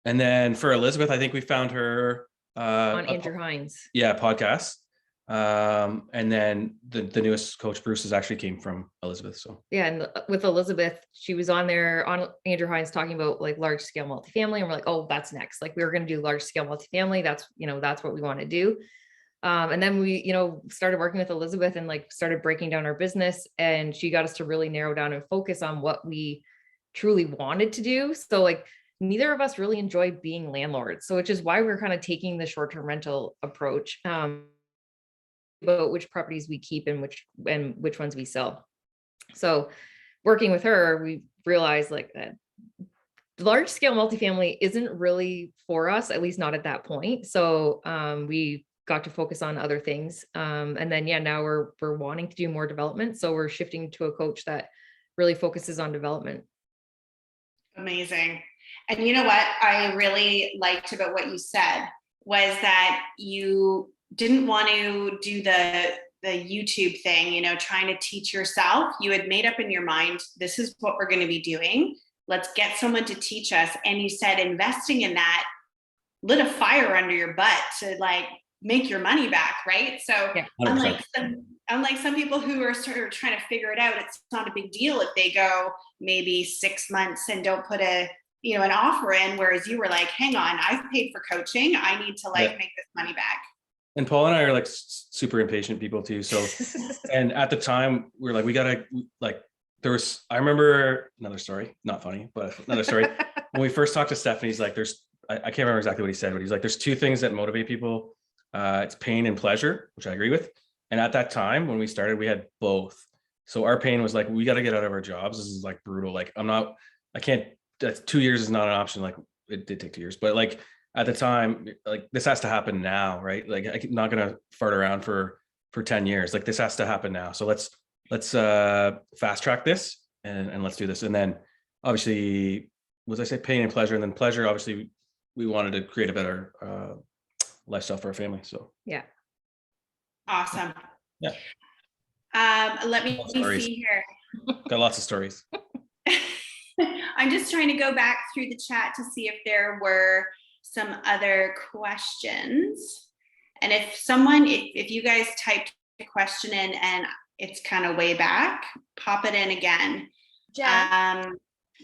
and then for Elizabeth, I think we found her on Andrew Hines. Podcast. And then the newest coach, Bruce, actually came from Elizabeth. So yeah, and with Elizabeth, she was on there on Andrew Hines talking about like large scale multifamily, and we're like, oh, that's next. Like, we were going to do large scale multifamily. That's, you know, that's what we want to do. And then we, you know, started working with Elizabeth and like started breaking down our business, and she got us to really narrow down and focus on what we truly wanted to do. So like, neither of us really enjoy being landlords. So which is why we're kind of taking the short-term rental approach. About which properties we keep and which ones we sell. So working with her, we realized like that large scale multifamily isn't really for us, at least not at that point. So we got to focus on other things. And then, now we're wanting to do more development. So we're shifting to a coach that really focuses on development. Amazing. And you know what I really liked about what you said was that you didn't want to do the YouTube thing, you know, trying to teach yourself. You had made up in your mind, this is what we're going to be doing. Let's get someone to teach us. And you said investing in that lit a fire under your butt to like make your money back, right? So unlike some people who are sort of trying to figure it out, it's not a big deal if they go maybe 6 months and don't put an offer in, whereas you were like, hang on, I've paid for coaching. I need to make this money back. And Paul and I are like super impatient people too. So, and at the time we were like, we gotta like, I remember another story, not funny, but another story. When we first talked to Stephanie, he's like, I can't remember exactly what he said, but he's like, there's two things that motivate people. It's pain and pleasure, which I agree with. And at that time, when we started, we had both. So our pain was like, we got to get out of our jobs. This is like brutal. Like, I can't, 2 years is not an option. Like, it did take 2 years, but like, at the time, like, this has to happen now, right? Like, I'm not going to fart around for 10 years. Like, this has to happen now. So let's fast track this and let's do this. And then obviously, was I say pain and pleasure? And then pleasure, obviously we wanted to create a better lifestyle for our family. So yeah. Awesome. Yeah. Let me see here. Got lots of stories. I'm just trying to go back through the chat to see if there were some other questions. And if you guys typed a question in and it's kind of way back, pop it in again. Jen,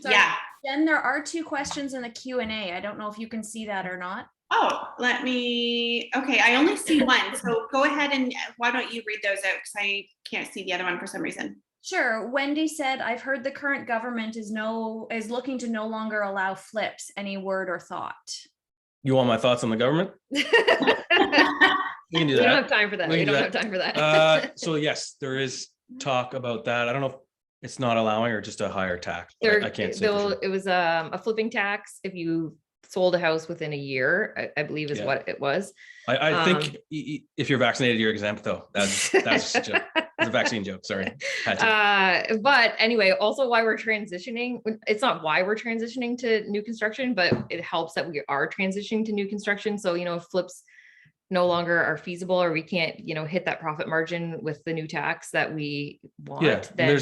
yeah. Jen, there are 2 questions in the Q&A. I don't know if you can see that or not. Oh, okay, I only see one. So go ahead and why don't you read those out, because I can't see the other one for some reason. Sure. Wendy said, I've heard the current government is looking to no longer allow flips. Any word or thought? You want my thoughts on the government? We can do We don't that. have time for that. We We can do don't have that. time for that. So yes, there is talk about that. I don't know if it's not allowing or just a higher tax. But There, I can't say for sure. it was a flipping tax if you sold a house within a year, I believe is Yeah. what it was. I think if you're vaccinated, you're exempt though. That's just a joke. It's a vaccine joke. Sorry. Had to. But anyway, also why we're transitioning, it's not why we're transitioning to new construction, but it helps that we are transitioning to new construction. So, you know, if flips no longer are feasible or we can't, you know, hit that profit margin with the new tax that we want, Yeah, and then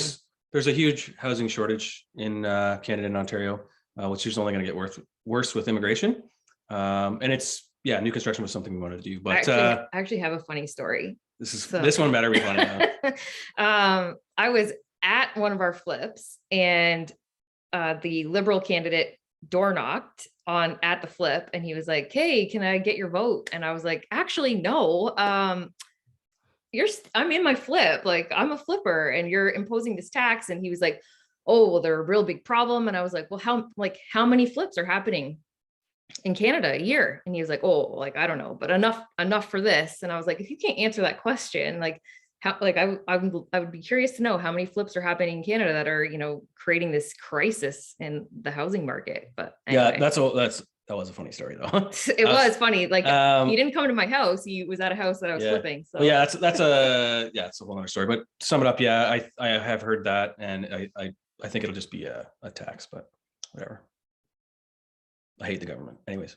there's a huge housing shortage in Canada and Ontario, which is only going to get worse with immigration. And it's new construction was something we wanted to do. But I actually have a funny story. this one better be funny now. I was at one of our flips and the Liberal candidate door knocked at the flip and he was like, "Hey, can I get your vote?" And I was like, "Actually, no. I'm in my flip. Like, I'm a flipper and you're imposing this tax." And he was like, "Oh, well, they're a real big problem." And I was like, "Well, how many flips are happening in Canada a year?" And he was like, "Oh, like, I don't know, but enough for this." And I was like, "If you can't answer that question, like how, like I would be curious to know how many flips are happening in Canada that are, you know, creating this crisis in the housing market." But anyway. That was a funny story though. It was funny. Like, he didn't come to my house. He was at a house that I was flipping. So well, yeah, that's a whole other story. But to sum it up, yeah, I have heard that, and I think it'll just be a tax, but whatever. I hate the government. Anyways.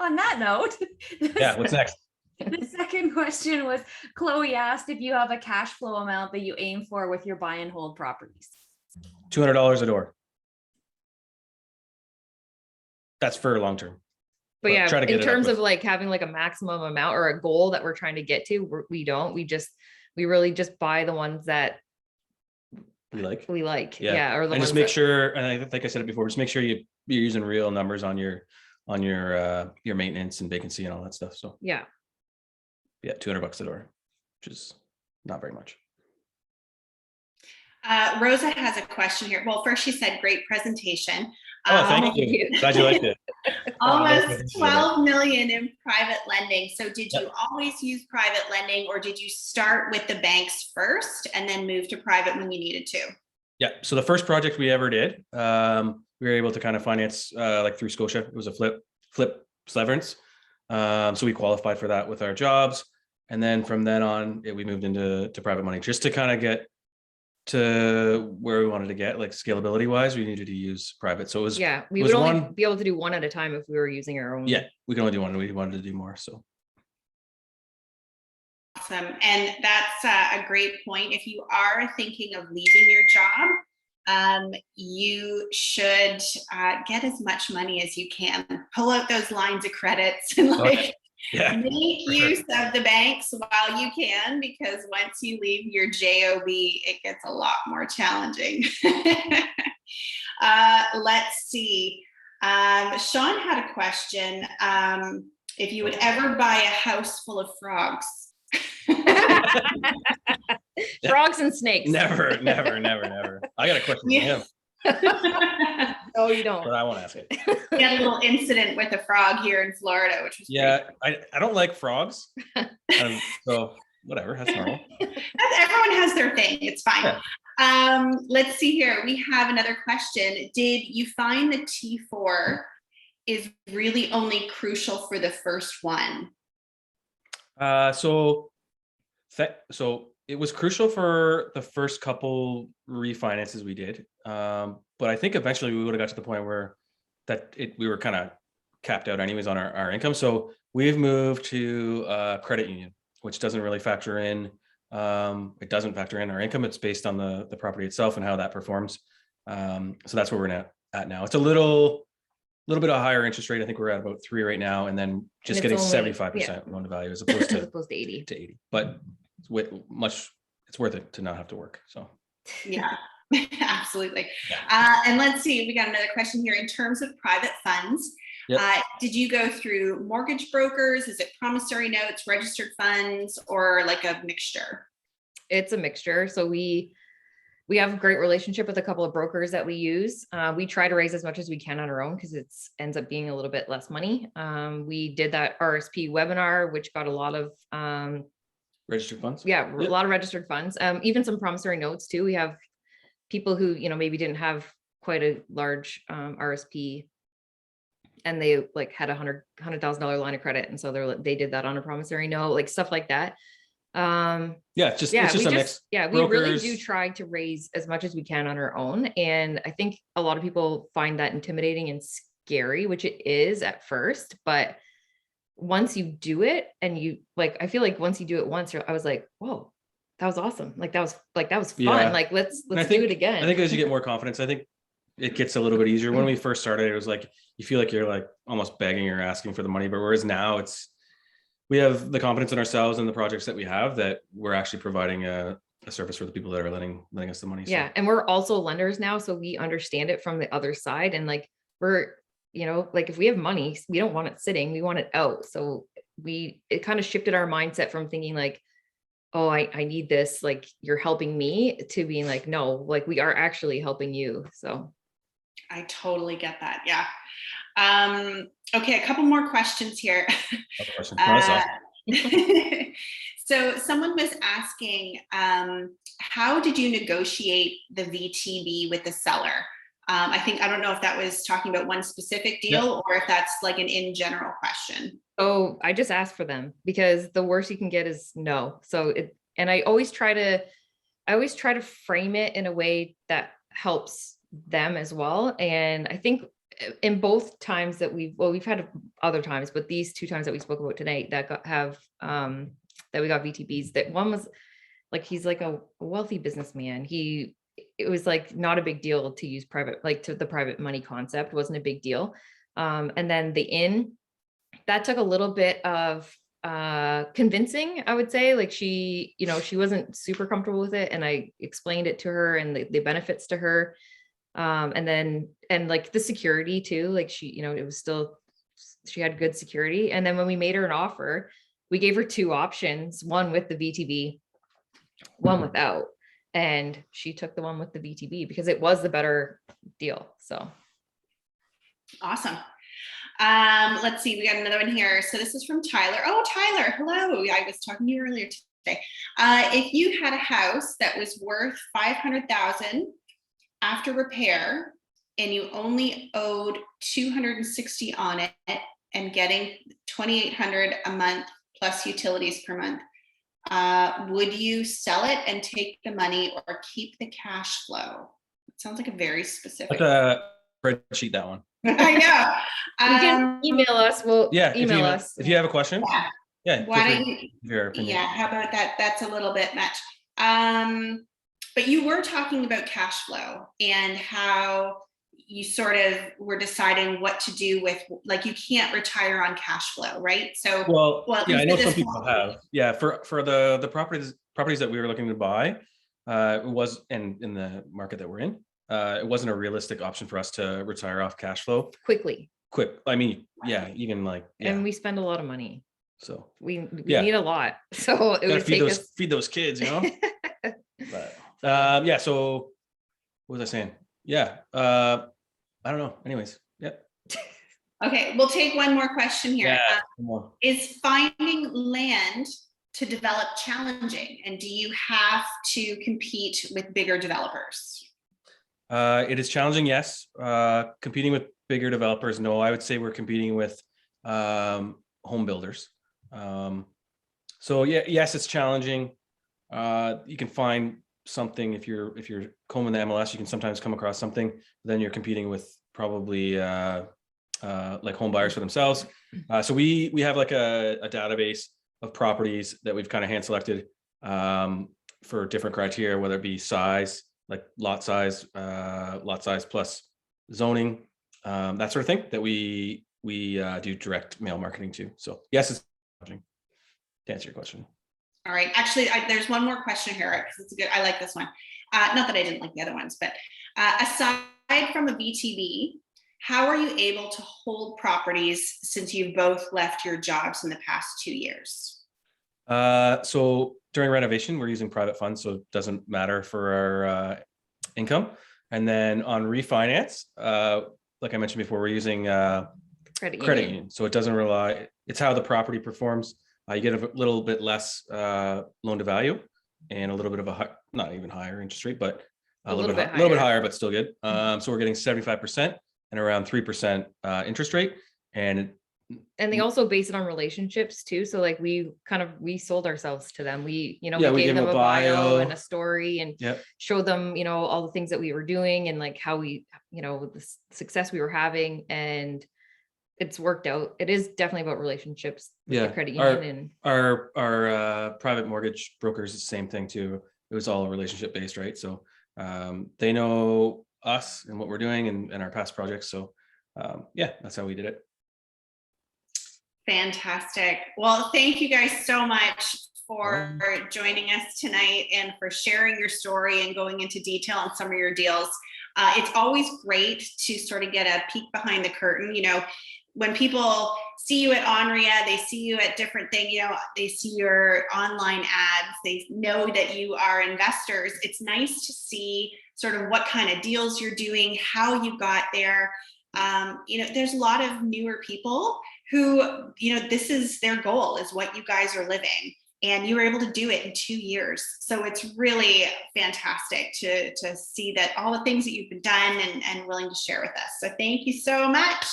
On that note. Yeah, what's next? The second question was, Chloe asked if you have a cash flow amount that you aim for with your buy and hold properties. $200 a door. That's for long term. But yeah, try to get in it up terms with- of like having like a maximum amount or a goal that we're trying to get to, we don't. We really just buy the ones that we like. Yeah. Or the And just ones make that- sure, and I think I said it before, just make sure you're using real numbers on your maintenance and vacancy and all that stuff. So yeah. yeah, $200 a door, which is not very much. Rosa has a question here. Well, first she said, great presentation. Oh, thank you. Glad you liked it. Almost 12 million in private lending. So did you always use private lending, or did you start with the banks first and then move to private when you needed to? Yeah. So the first project we ever did, we were able to kind of finance like through Scotia. It was a flip severance. So we qualified for that with our jobs. And then from then on, we moved into private money just to kind of get to where we wanted to get, like scalability wise, we needed to use private. So it was, we would only be able to do one at a time if we were using our own. Yeah, we can only do one. We wanted to do more. So awesome. And that's a great point. If you are thinking of leaving your job, you should get as much money as you can. Pull out those lines of credits and make use of the banks while you can, because once you leave your job, it gets a lot more challenging. Let's see. Shawn had a question. If you would ever buy a house full of frogs. Frogs and snakes. Never. I got a question for him. No, you don't. But I won't ask it. We had a little incident with a frog here in Florida, which was I don't like frogs. So whatever, that's normal. Everyone has their thing. It's fine. Yeah. Let's see here. We have another question. Did you find the T4 is really only crucial for the first one? So it was crucial for the first couple refinances we did. But I think eventually we would have got to the point where we were kind of capped out anyways on our income. So we've moved to credit union, which doesn't really factor in. It doesn't factor in our income. It's based on the property itself and how that performs. So that's where we're at now. It's a little bit of a higher interest rate. I think we're at about 3 right now, and then just getting 75% loan to value as opposed to 80. But it's worth it to not have to work. So yeah. Absolutely. Yeah. And let's see, we got another question here. In terms of private funds, did you go through mortgage brokers? Is it promissory notes, registered funds, or like a mixture? It's a mixture. So we we have a great relationship with a couple of brokers that we use. We try to raise as much as we can on our own because it's ends up being a little bit less money. We did that RSP webinar, which got a lot of Registered funds. yeah, a Yep. lot of registered funds. Even some promissory notes too. We have people who, you know, maybe didn't have quite a large RSP and they like had $100,000 line of credit. And so they did that on a promissory note, like stuff like that. Yeah, it's just we a mix. yeah, we really do Brokers- try to raise as much as we can on our own. And I think a lot of people find that intimidating and scary, which it is at first, but once you do it and you like, I feel like once you do it once, I was like, whoa, that was awesome. Like that was fun. Yeah. Like let's And I do think- it again. I think as you get more confidence, I think it gets a little bit easier. When we first started, it was like, you feel like you're like almost begging or asking for the money, but whereas now we have the confidence in ourselves and the projects that we have that we're actually providing a service for the people that are letting us the money. So, Yeah. And we're also lenders now. So we understand it from the other side. And like, we're, you know, like if we have money, we don't want it sitting, we want it out. So it kind of shifted our mindset from thinking like, oh, I need this, like you're helping me, to being like, no, like we are actually helping you. So I totally get that. Yeah. Okay, a couple more questions here. other question. No, that's all. So someone was asking, how did you negotiate the VTB with the seller? I don't know if that was talking about one specific deal or if that's like an in general question. oh, I just asked for them because the worst you can get is no. So and I always try to frame it in a way that helps them as well. And I think in both times that we've had other times, but these two times that we spoke about today that we got VTBs, that one was like, he's like a wealthy businessman. It was like not a big deal to use private, like to the private money concept wasn't a big deal. And then the inn, that took a little bit of convincing, I would say. Like she wasn't super comfortable with it. And I explained it to her and the benefits to her. And like the security too, like she, it was still, she had good security. And then when we made her an offer, we gave her two options, one with the VTB, one without. And she took the one with the VTB because it was the better deal. So. Awesome. Let's see, we got another one here. So this is from Tyler. Oh, Tyler, hello. I was talking to you earlier today. If you had a house that was worth $500,000 after repair and you only owed $260 on it and getting $2,800 a month plus utilities per month, would you sell it and take the money or keep the cash flow? It sounds like a very specific. Like a spreadsheet, that one. I know. You can email us. We'll email us. If you have a question, Yeah. Why don't you? your opinion. Yeah. How about that? That's a little bit much. But you were talking about cash flow and how you sort of were deciding what to do with, like, you can't retire on cash flow, right? So, Well, you I know said some this people one. have. Yeah, for the properties that we were looking to buy, it was in the market that we're in. It wasn't a realistic option for us to retire off cash flow Quickly. quick. I mean, yeah, even like And we spend a lot of money. So We Yeah. need a lot. So it gotta would take us. feed those kids, you know. But yeah. So what was I saying? Yeah. I don't know. Anyways, yeah. Okay, we'll take one more question here. Yeah. Come on. Is finding land to develop challenging? And do you have to compete with bigger developers? It is challenging, yes. Competing with bigger developers, no. I would say we're competing with home builders. So yeah, yes, it's challenging. You can find something if you're combing the MLS, you can sometimes come across something. Then you're competing with probably like home buyers for themselves. So we have like a database of properties that we've kind of hand selected for different criteria, whether it be size, like lot size plus zoning, that sort of thing that we do direct mail marketing to. So yes, it's challenging, to answer your question. All right, actually, there's one more question here because it's good. I like this one. Not that I didn't like the other ones, but aside from the VTB, how are you able to hold properties since you've both left your jobs in the past 2 years? So during renovation, we're using private funds, so it doesn't matter for income. And then on refinance, like I mentioned before, we're using Credit credit union. union. So it doesn't rely, it's how the property performs. You get a little bit less loan to value and a little bit of a not even higher interest rate, but a little bit higher, but still good. So we're getting 75% and around 3% interest rate. And they also base it on relationships too. So like we sold ourselves to them. We we gave them a bio and bio. a story and showed them, all the things that we were doing and like how we, the success we were having, and it's worked out. It is definitely about relationships with the credit union. Our private mortgage brokers, the same thing too. It was all relationship based, right? So they know us and what we're doing and our past projects. So that's how we did it. Fantastic. Well, thank you guys so much for joining us tonight and for sharing your story and going into detail on some of your deals. It's always great to sort of get a peek behind the curtain. When people see you at Onria, they see you at different things, they see your online ads, they know that you are investors. It's nice to see sort of what kind of deals you're doing, how you got there. There's a lot of newer people who, this is their goal, is what you guys are living. And you were able to do it in 2 years. So it's really fantastic to see that all the things that you've been done and willing to share with us. So thank you so much.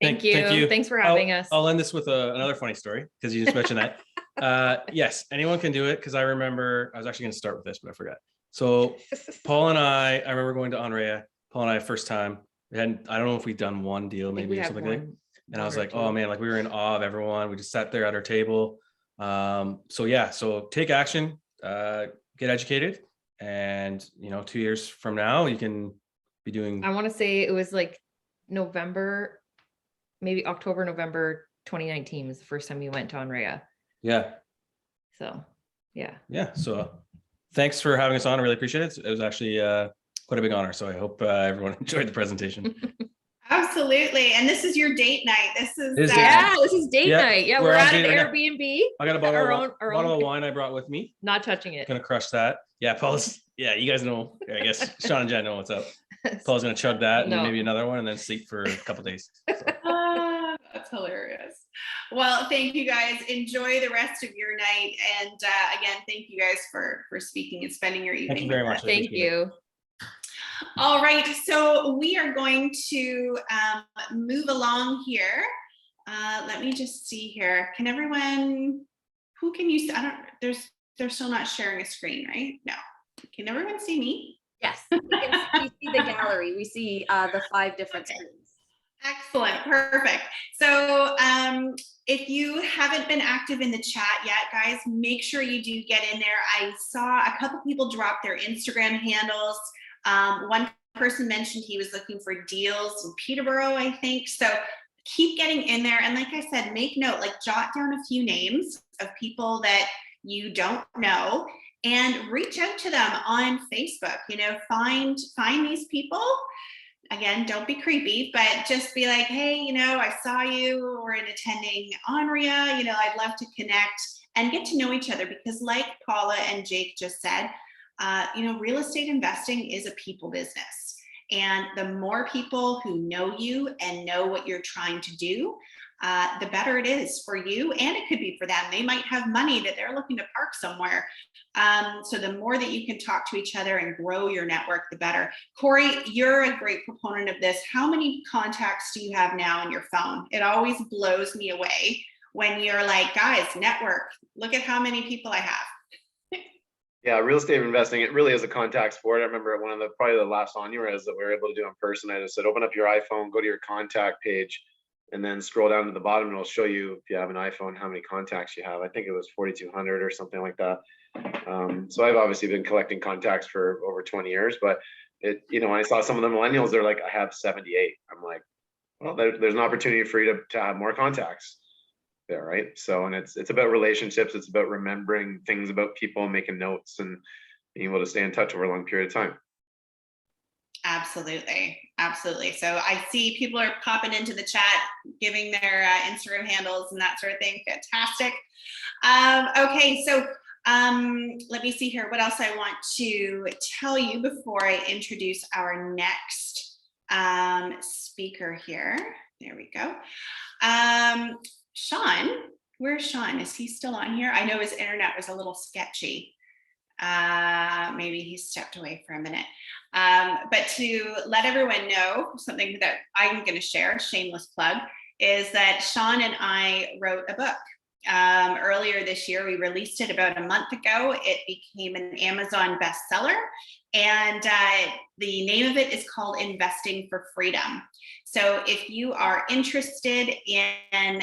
Thank you. Thanks for having us. I'll end this with another funny story because you just mentioned that. Yes, anyone can do it, because I remember I was actually going to start with this, but I forgot. So Paul and I remember going to Onria. Paul and I, first time. I don't know if we'd done one deal, maybe or something like that. And I was like, oh man, like we were in awe of everyone. We just sat there at our table. So take action, get educated, and 2 years from now you can be doing. I want to say it was like November, maybe October, November 2019 was the first time you went to Onria. Yeah. So yeah. So thanks for having us on. I really appreciate it. It was actually quite a big honor. So I hope everyone enjoyed the presentation. Absolutely. And this is your date night. This is this is date night. Yeah, we're at an Airbnb. I got a bottle of wine I brought with me. Not touching it. Gonna crush that. Yeah, Paula's. Yeah, you guys know. I guess Shawn and Jenn know what's up. Paula's gonna chug that and maybe another one and then sleep for a couple days. So. That's hilarious. Well, thank you guys. Enjoy the rest of your night. And again, thank you guys for speaking and spending your evening. Thank you very much. Thank you. All right, so we are going to move along here. Let me just see here. Can everyone, who can you see? They're still not sharing a screen, right? No. Can everyone see me? Yes, we see the gallery. We see the 5 different screens. Excellent, perfect. So if you haven't been active in the chat yet, guys, make sure you do get in there. I saw a couple people drop their Instagram handles. One person mentioned he was looking for deals in Peterborough, I think. So keep getting in there. And like I said, make note, like jot down a few names of people that you don't know and reach out to them on Facebook. Find these people. Again, don't be creepy, but just be like, hey, I saw you or in attending Onria, I'd love to connect and get to know each other, because like Paula and Jake just said, real estate investing is a people business. And the more people who know you and know what you're trying to do, the better it is for you. And it could be for them. They might have money that they're looking to park somewhere. So the more that you can talk to each other and grow your network, the better. Corey, you're a great proponent of this. How many contacts do you have now on your phone? It always blows me away when you're like, guys, network, look at how many people I have. Yeah, real estate investing, it really is a contact sport. I remember one of probably the last Onurias that we were able to do in person. I just said, open up your iPhone, go to your contact page, and then scroll down to the bottom and it'll show you, if you have an iPhone, how many contacts you have. I think it was 4,200 or something like that. So I've obviously been collecting contacts for over 20 years, but when I saw some of the millennials, they're like, I have 78. I'm like, well, there's an opportunity for you to have more contacts there, right? So, and it's about relationships. It's about remembering things about people, making notes, and being able to stay in touch over a long period of time. Absolutely. So I see people are popping into the chat, giving their Instagram handles and that sort of thing. Fantastic. Okay, so Let me see here. What else I want to tell you before I introduce our next speaker here. There we go. Shawn, where's Shawn? Is he still on here? I know his internet was a little sketchy. Maybe he stepped away for a minute. But to let everyone know, something that I'm going to share, shameless plug, is that Shawn and I wrote a book. Earlier this year, we released it about a month ago. It became an Amazon bestseller, and the name of it is called Investing for Freedom. So if you are interested in,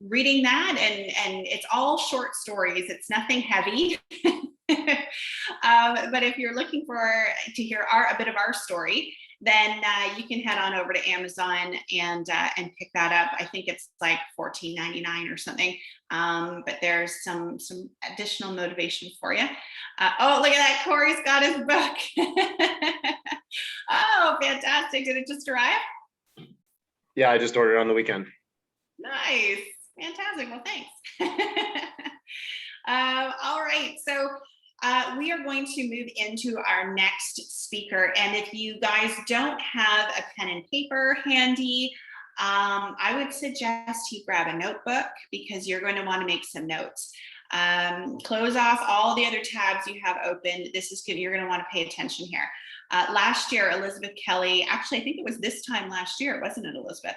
reading that, and it's all short stories, it's nothing heavy. But if you're looking to hear a bit of our story, then you can head on over to Amazon and pick that up. I think it's like $14.99 or something. But there's some additional motivation for you. Oh, look at that! Corey's got his book. Oh, fantastic! Did it just arrive? Yeah, I just ordered it on the weekend. Nice, fantastic. Well, thanks. All right, so we are going to move into our next speaker. And if you guys don't have a pen and paper handy, I would suggest you grab a notebook, because you're going to want to make some notes. Close off all the other tabs you have open. You're going to want to pay attention here. Last year, Elizabeth Kelly, actually, I think it was this time last year, wasn't it, Elizabeth?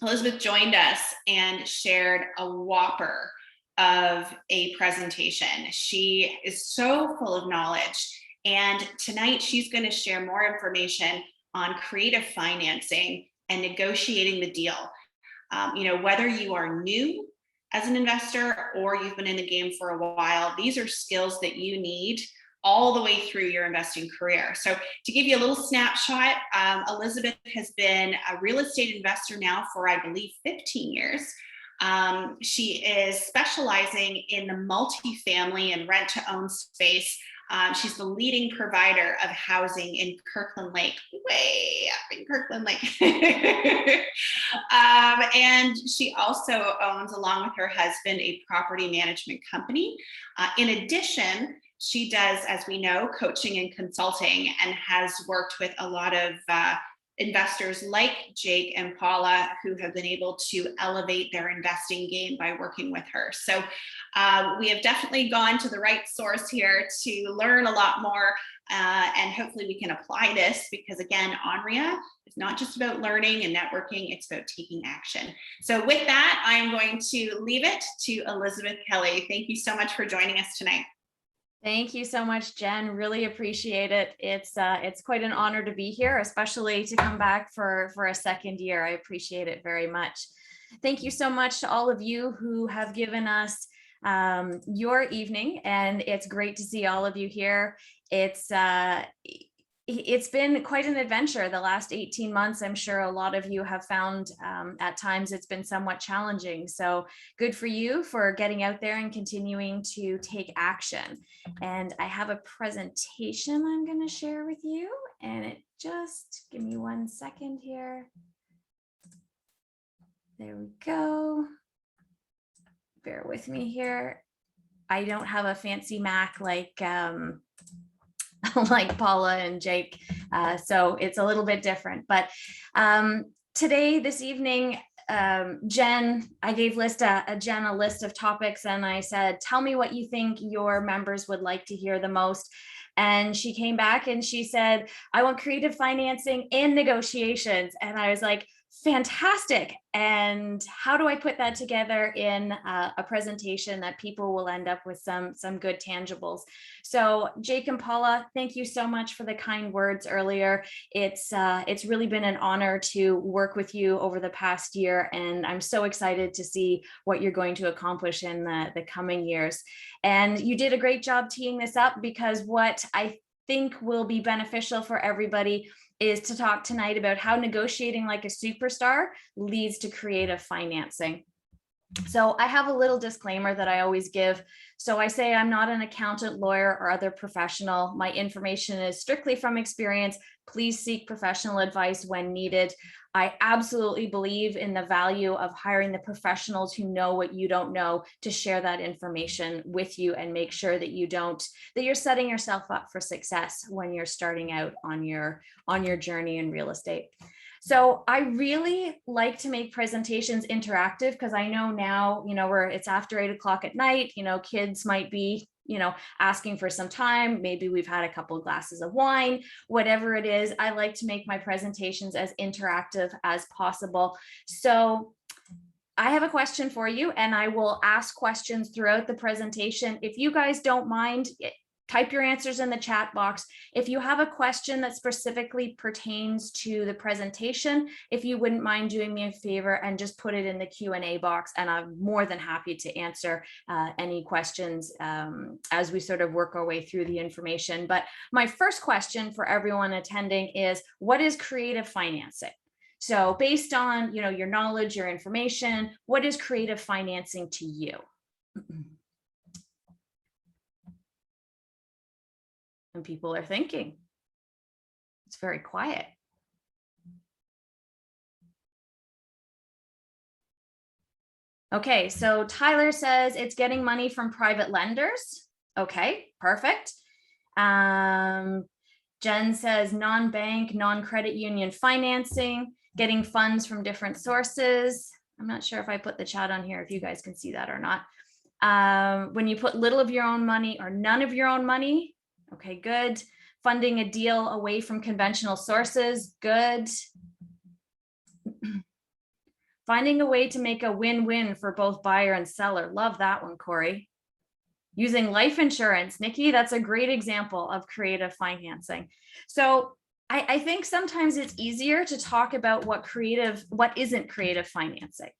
Elizabeth joined us and shared a whopper of a presentation. She is so full of knowledge, and tonight she's going to share more information on creative financing and negotiating the deal. Whether you are new as an investor or you've been in the game for a while, these are skills that you need all the way through your investing career. So to give you a little snapshot, Elizabeth has been a real estate investor now for, I believe, 15 years. She is specializing in the multifamily and rent to own space. She's the leading provider of housing in Kirkland Lake, way up in Kirkland Lake. And she also owns, along with her husband, a property management company. In addition, she does, as we know, coaching and consulting, and has worked with a lot of investors like Jake and Paula, who have been able to elevate their investing game by working with her. So we have definitely gone to the right source here to learn a lot more, and hopefully we can apply this, because again, ONRIA is not just about learning and networking, it's about taking action. So with that, I am going to leave it to Elizabeth Kelly. Thank you so much for joining us tonight. Thank you so much, Jen. Really appreciate it. It's quite an honor to be here, especially to come back for a second year. I appreciate it very much. Thank you so much to all of you who have given us your evening, and it's great to see all of you here. It's been quite an adventure the last 18 months. I'm sure a lot of you have found at times it's been somewhat challenging. So good for you for getting out there and continuing to take action. And I have a presentation I'm going to share with you, and just give me 1 second here. There we go. Bear with me here. I don't have a fancy Mac like Paula and Jake, so it's a little bit different. But this evening, Jen, I gave Jen a list of topics, and I said, tell me what you think your members would like to hear the most. And she came back and she said, I want creative financing and negotiations. And I was like, fantastic. And how do I put that together in a presentation that people will end up with some good tangibles? So Jake and Paula, thank you so much for the kind words earlier. It's really been an honor to work with you over the past year, and I'm so excited to see what you're going to accomplish in the coming years. And you did a great job teeing this up, because what I think will be beneficial for everybody is to talk tonight about how negotiating like a superstar leads to creative financing. So I have a little disclaimer that I always give. So I say I'm not an accountant, lawyer, or other professional. My information is strictly from experience. Please seek professional advice when needed. I absolutely believe in the value of hiring the professionals who know what you don't know to share that information with you and make sure that you're setting yourself up for success when you're starting out on your journey in real estate. So I really like to make presentations interactive because I know now, it's after 8 o'clock at night, kids might be, asking for some time. Maybe we've had a couple of glasses of wine, whatever it is. I like to make my presentations as interactive as possible. So I have a question for you, and I will ask questions throughout the presentation. If you guys don't mind, type your answers in the chat box. If you have a question that specifically pertains to the presentation, if you wouldn't mind doing me a favor and just put it in the Q&A box, and I'm more than happy to answer any questions as we sort of work our way through the information. But my first question for everyone attending is, what is creative financing? So based on your knowledge, your information, what is creative financing to you? And people are thinking. It's very quiet. Okay, so Tayler says it's getting money from private lenders. Okay, perfect. Jenn says non-bank, non-credit union financing, getting funds from different sources. I'm not sure if I put the chat on here, if you guys can see that or not. When you put little of your own money or none of your own money. Okay, good. Funding a deal away from conventional sources, good. Finding a way to make a win-win for both buyer and seller. Love that one, Corey. Using life insurance, Nikki, that's a great example of creative financing. So I think sometimes it's easier to talk about what isn't creative financing.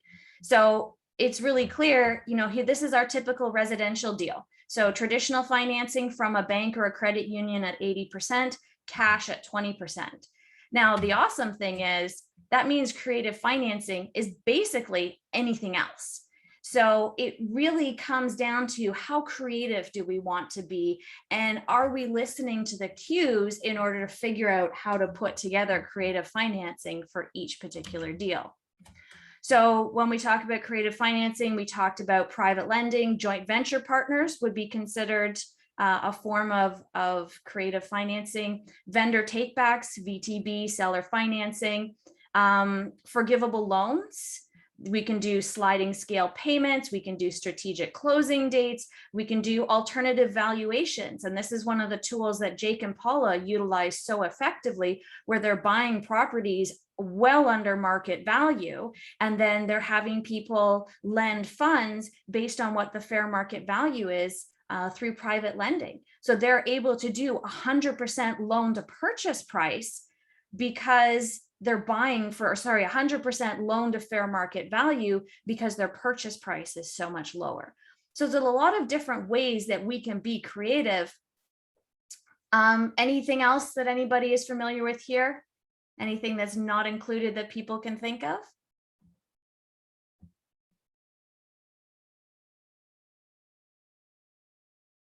So it's really clear, this is our typical residential deal. So traditional financing from a bank or a credit union at 80%, cash at 20%. Now, the awesome thing is that means creative financing is basically anything else. So it really comes down to how creative do we want to be, and are we listening to the cues in order to figure out how to put together creative financing for each particular deal. So when we talk about creative financing, we talked about private lending. Joint venture partners would be considered a form of creative financing. Vendor takebacks, VTB, seller financing, forgivable loans. We can do sliding scale payments. We can do strategic closing dates. We can do alternative valuations. And this is one of the tools that Jake and Paula utilize so effectively, where they're buying properties well under market value, and then they're having people lend funds based on what the fair market value is through private lending. So they're able to do 100% loan to purchase price because they're buying for, 100% loan to fair market value because their purchase price is so much lower. So there's a lot of different ways that we can be creative. Anything else that anybody is familiar with here? Anything that's not included that people can think of?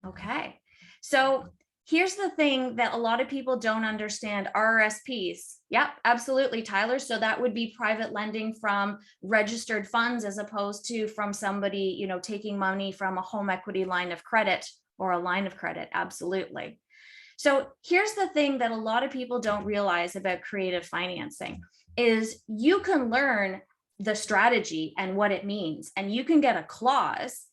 Okay, so here's the thing that a lot of people don't understand, Rrsps. Yep, absolutely, Tayler. So that would be private lending from registered funds as opposed to from somebody, taking money from a home equity line of credit or a line of credit, absolutely. So here's the thing that a lot of people don't realize about creative financing is you can learn the strategy and what it means, and you can get a clause,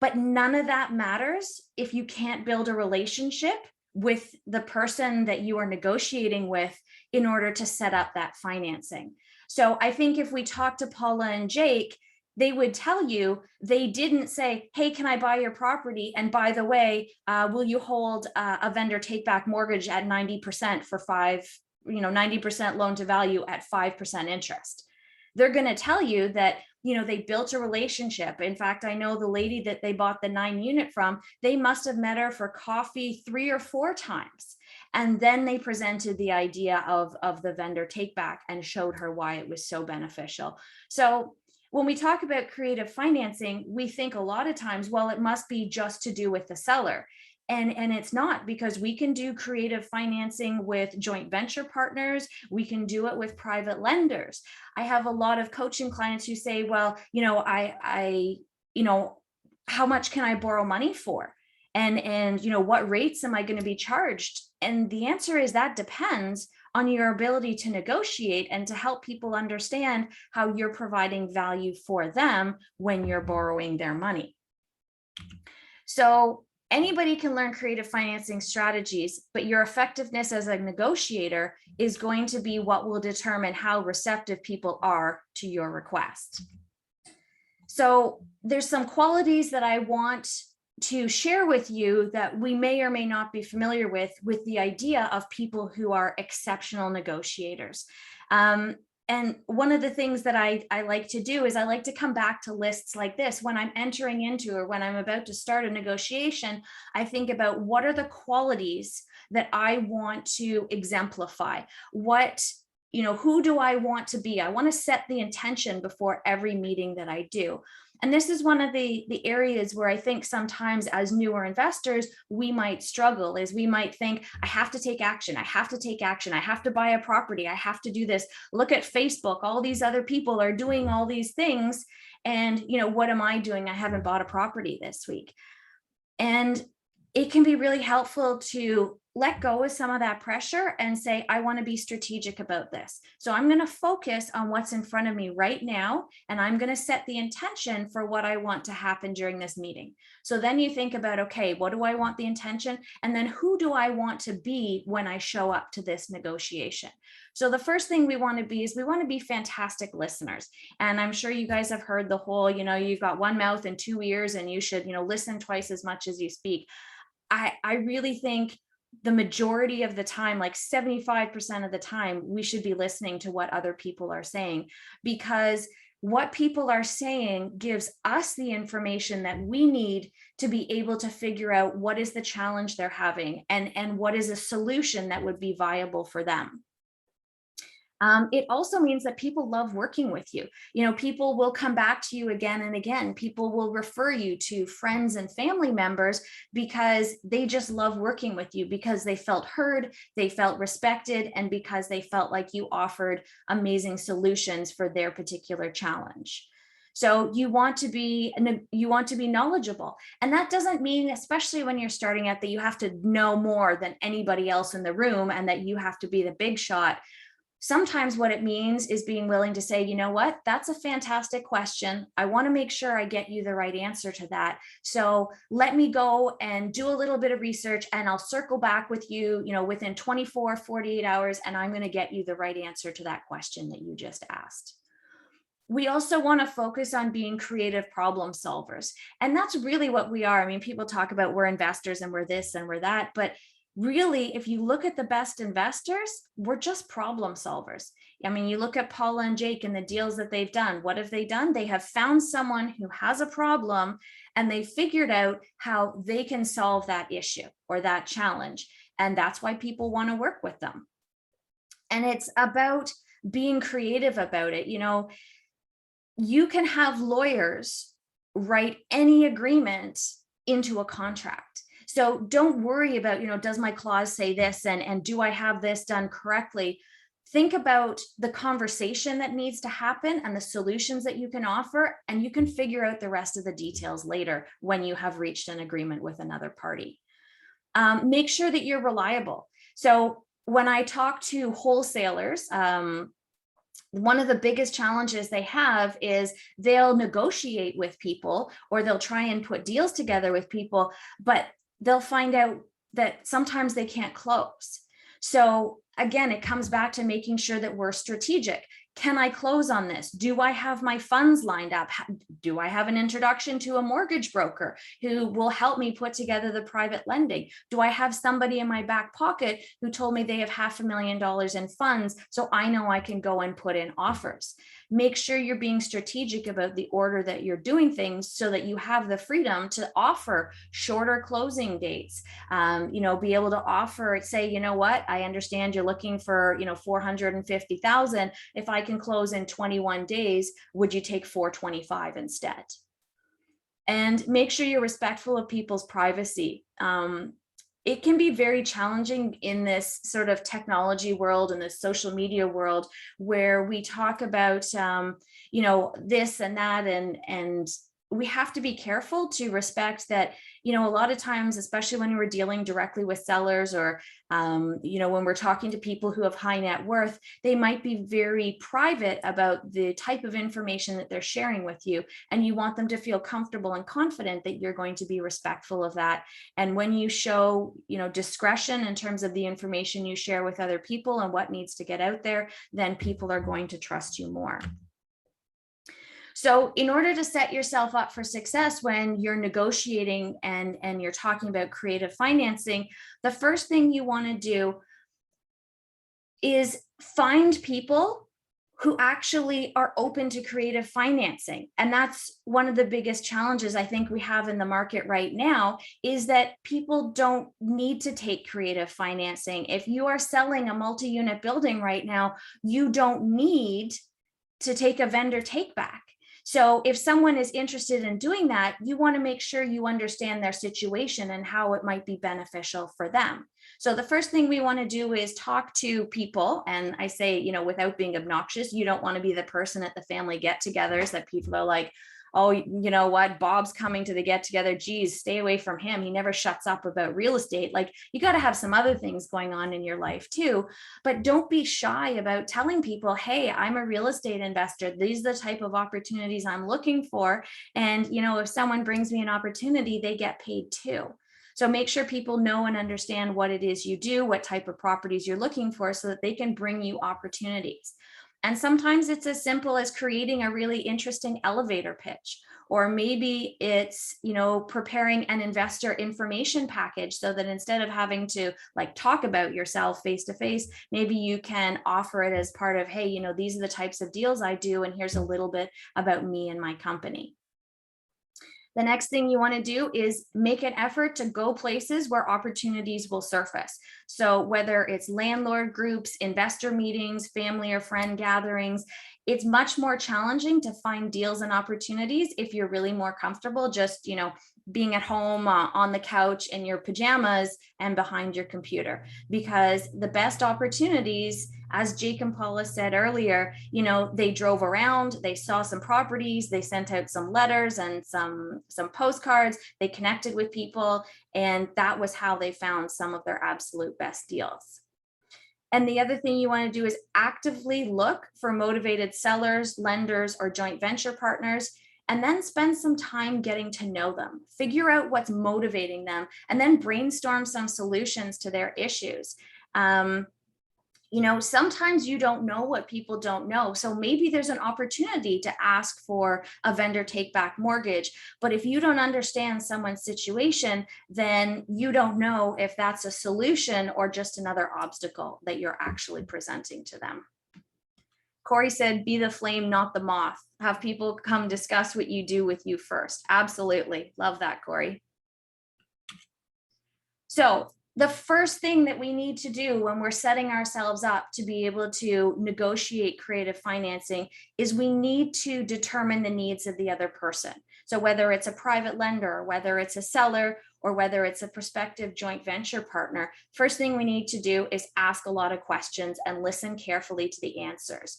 but none of that matters if you can't build a relationship with the person that you are negotiating with in order to set up that financing. So I think if we talk to Paula and Jake, they would tell you they didn't say, hey, can I buy your property? And by the way, will you hold a vendor take back mortgage at 90% for 90% loan to value at 5% interest? They're going to tell you that, they built a relationship. In fact, I know the lady that they bought the 9-unit from, they must have met her for coffee 3 or 4 times. And then they presented the idea of the vendor take back and showed her why it was so beneficial. So when we talk about creative financing, we think a lot of times, well, it must be just to do with the seller. And it's not, because we can do creative financing with joint venture partners. We can do it with private lenders. I have a lot of coaching clients who say, well, how much can I borrow money for? And what rates am I going to be charged? And the answer is that depends on your ability to negotiate and to help people understand how you're providing value for them when you're borrowing their money. So anybody can learn creative financing strategies, but your effectiveness as a negotiator is going to be what will determine how receptive people are to your request. So there's some qualities that I want to share with you that we may or may not be familiar with the idea of people who are exceptional negotiators. And one of the things that I like to do is I like to come back to lists like this. When I'm entering into, or when I'm about to start a negotiation, I think about what are the qualities that I want to exemplify? Who do I want to be? I want to set the intention before every meeting that I do. And this is one of the areas where I think sometimes as newer investors, we might struggle, is we might think, I have to take action. I have to take action. I have to buy a property. I have to do this. Look at Facebook. All these other people are doing all these things. And, what am I doing? I haven't bought a property this week. And it can be really helpful to let go of some of that pressure and say, I want to be strategic about this. So I'm going to focus on what's in front of me right now, and I'm going to set the intention for what I want to happen during this meeting. So then you think about, okay, what do I want the intention? And then who do I want to be when I show up to this negotiation? So the first thing we want to be is we want to be fantastic listeners. And I'm sure you guys have heard the whole, you've got one mouth and two ears, and you should, listen twice as much as you speak. I really think the majority of the time, like 75% of the time, we should be listening to what other people are saying, because what people are saying gives us the information that we need to be able to figure out what is the challenge they're having and what is a solution that would be viable for them. It also means that people love working with you. People will come back to you again and again. People will refer you to friends and family members because they just love working with you, because they felt heard, they felt respected, and because they felt like you offered amazing solutions for their particular challenge. So you want to be knowledgeable. And that doesn't mean, especially when you're starting out, that you have to know more than anybody else in the room and that you have to be the big shot. Sometimes what it means is being willing to say, you know what, that's a fantastic question. I want to make sure I get you the right answer to that. So let me go and do a little bit of research, and I'll circle back with you, within 24, 48 hours, and I'm going to get you the right answer to that question that you just asked. We also want to focus on being creative problem solvers. And that's really what we are. I mean, people talk about we're investors and we're this and we're that, but really, if you look at the best investors, we're just problem solvers. I mean, you look at Paula and Jake and the deals that they've done. What have they done? They have found someone who has a problem, and they figured out how they can solve that issue or that challenge. And that's why people want to work with them. And it's about being creative about it. You can have lawyers write any agreement into a contract. So don't worry about, does my clause say this, and do I have this done correctly? Think about the conversation that needs to happen and the solutions that you can offer, and you can figure out the rest of the details later when you have reached an agreement with another party. Make sure that you're reliable. So when I talk to wholesalers, one of the biggest challenges they have is they'll negotiate with people, or they'll try and put deals together with people, but they'll find out that sometimes they can't close. So again, it comes back to making sure that we're strategic. Can I close on this? Do I have my funds lined up? Do I have an introduction to a mortgage broker who will help me put together the private lending? Do I have somebody in my back pocket who told me they have $500,000 in funds, so I know I can go and put in offers? Make sure you're being strategic about the order that you're doing things so that you have the freedom to offer shorter closing dates. Be able to offer, say, you know what, I understand you're looking for, $450,000. If I I can close in 21 days, would you take 425 instead? And make sure you're respectful of people's privacy. It can be very challenging in this sort of technology world and the social media world where we talk about, this and that, and we have to be careful to respect that, a lot of times, especially when we're dealing directly with sellers or, when we're talking to people who have high net worth, they might be very private about the type of information that they're sharing with you. And you want them to feel comfortable and confident that you're going to be respectful of that. And when you show, discretion in terms of the information you share with other people and what needs to get out there, then people are going to trust you more. So in order to set yourself up for success when you're negotiating and you're talking about creative financing, the first thing you want to do is find people who actually are open to creative financing. And that's one of the biggest challenges I think we have in the market right now, is that people don't need to take creative financing. If you are selling a multi-unit building right now, you don't need to take a vendor take back. So if someone is interested in doing that, you want to make sure you understand their situation and how it might be beneficial for them. So the first thing we want to do is talk to people. And I say, without being obnoxious, you don't want to be the person at the family get-togethers that people are like, oh, you know what, Bob's coming to the get together. Geez, stay away from him. He never shuts up about real estate. Like, you got to have some other things going on in your life too, but don't be shy about telling people, hey, I'm a real estate investor. These are the type of opportunities I'm looking for. And, if someone brings me an opportunity, they get paid too. So make sure people know and understand what it is you do, what type of properties you're looking for, so that they can bring you opportunities. And sometimes it's as simple as creating a really interesting elevator pitch, or maybe it's, preparing an investor information package so that instead of having to talk about yourself face to face, maybe you can offer it as part of, hey, these are the types of deals I do, and here's a little bit about me and my company. The next thing you want to do is make an effort to go places where opportunities will surface. So whether it's landlord groups, investor meetings, family or friend gatherings, it's much more challenging to find deals and opportunities if you're really more comfortable just, being at home on the couch in your pajamas and behind your computer. Because the best opportunities, as Jake and Paula said earlier, they drove around, they saw some properties, they sent out some letters and some postcards, they connected with people, and that was how they found some of their absolute best deals. And the other thing you want to do is actively look for motivated sellers, lenders, or joint venture partners, and then spend some time getting to know them. Figure out what's motivating them, and then brainstorm some solutions to their issues. Sometimes you don't know what people don't know. So maybe there's an opportunity to ask for a vendor take back mortgage. But if you don't understand someone's situation, then you don't know if that's a solution or just another obstacle that you're actually presenting to them. Corey said, be the flame, not the moth. Have people come discuss what you do with you first. Absolutely. Love that, Corey. So the first thing that we need to do when we're setting ourselves up to be able to negotiate creative financing is we need to determine the needs of the other person. So whether it's a private lender, whether it's a seller, or whether it's a prospective joint venture partner, first thing we need to do is ask a lot of questions and listen carefully to the answers.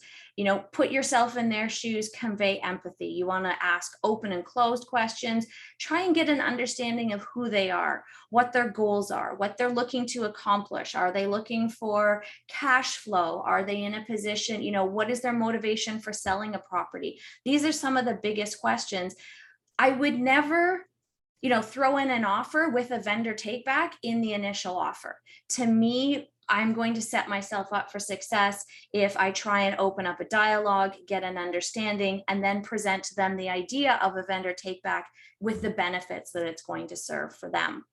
Put yourself in their shoes, convey empathy. You want to ask open and closed questions. Try and get an understanding of who they are, what their goals are, what they're looking to accomplish. Are they looking for cash flow? Are they in a position, what is their motivation for selling a property? These are some of the biggest questions. I would never throw in an offer with a vendor take back in the initial offer. To me, I'm going to set myself up for success if I try and open up a dialogue, get an understanding, and then present to them the idea of a vendor take back with the benefits that it's going to serve for them.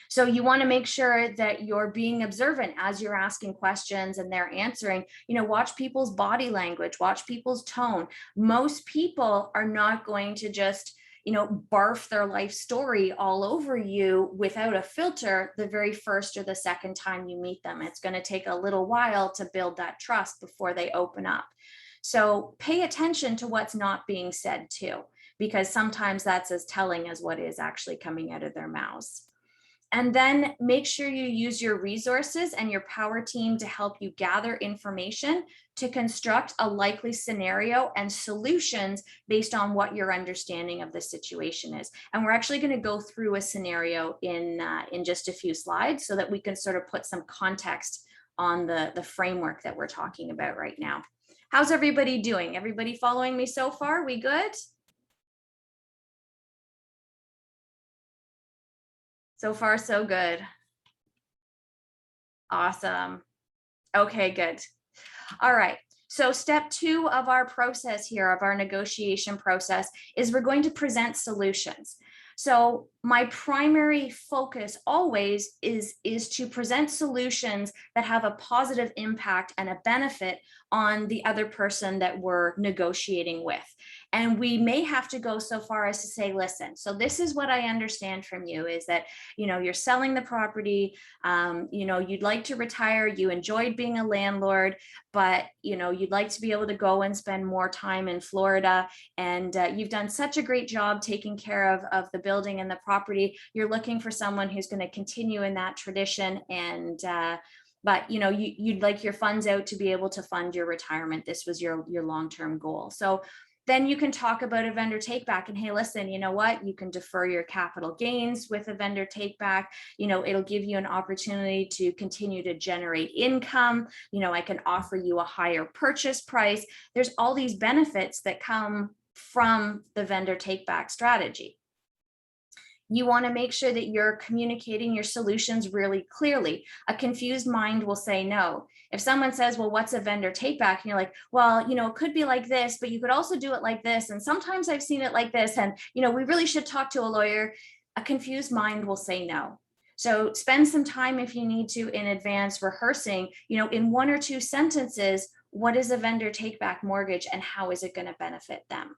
So you want to make sure that you're being observant as you're asking questions and they're answering. Watch people's body language, watch people's tone. Most people are not going to just barf their life story all over you without a filter the very first or the second time you meet them. It's going to take a little while to build that trust before they open up. So pay attention to what's not being said too, because sometimes that's as telling as what is actually coming out of their mouths. And then make sure you use your resources and your power team to help you gather information to construct a likely scenario and solutions based on what your understanding of the situation is. And we're actually going to go through a scenario in just a few slides so that we can sort of put some context on the framework that we're talking about right now. How's everybody doing? Everybody following me so far? We good? So far, so good. Awesome. Okay, good. All right. So step 2 of our process here, of our negotiation process, is we're going to present solutions. So my primary focus always is to present solutions that have a positive impact and a benefit on the other person that we're negotiating with. And we may have to go so far as to say, listen, so this is what I understand from you is that, you're selling the property, you'd like to retire, you enjoyed being a landlord, but, you'd like to be able to go and spend more time in Florida. And you've done such a great job taking care of the building and the property. You're looking for someone who's going to continue in that tradition. And but you'd like your funds out to be able to fund your retirement. This was your long-term goal. So then you can talk about a vendor take back and, hey, listen, you know what? You can defer your capital gains with a vendor take back. It'll give you an opportunity to continue to generate income. I can offer you a higher purchase price. There's all these benefits that come from the vendor take back strategy. You want to make sure that you're communicating your solutions really clearly. A confused mind will say no. If someone says, well, what's a vendor take back? And you're like, well, it could be like this, but you could also do it like this. And sometimes I've seen it like this. And, we really should talk to a lawyer. A confused mind will say no. So spend some time if you need to in advance rehearsing, in 1 or 2 sentences, what is a vendor take back mortgage and how is it going to benefit them?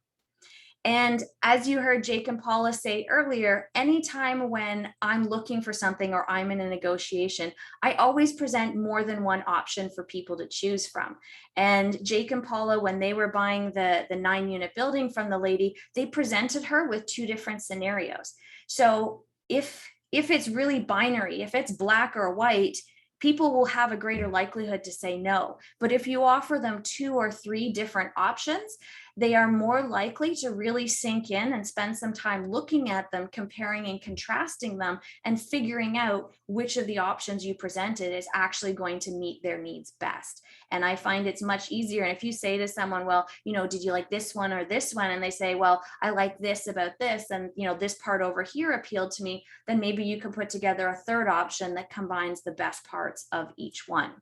And as you heard Jake and Paula say earlier, anytime when I'm looking for something or I'm in a negotiation, I always present more than one option for people to choose from. And Jake and Paula, when they were buying the 9-unit building from the lady, they presented her with 2 different scenarios. So if it's really binary, if it's black or white, people will have a greater likelihood to say no. But if you offer them 2 or 3 different options, they are more likely to really sink in and spend some time looking at them, comparing and contrasting them, and figuring out which of the options you presented is actually going to meet their needs best. And I find it's much easier. And if you say to someone, well, did you like this one or this one? And they say, well, I like this about this, and this part over here appealed to me, then maybe you can put together a 3rd option that combines the best parts of each one.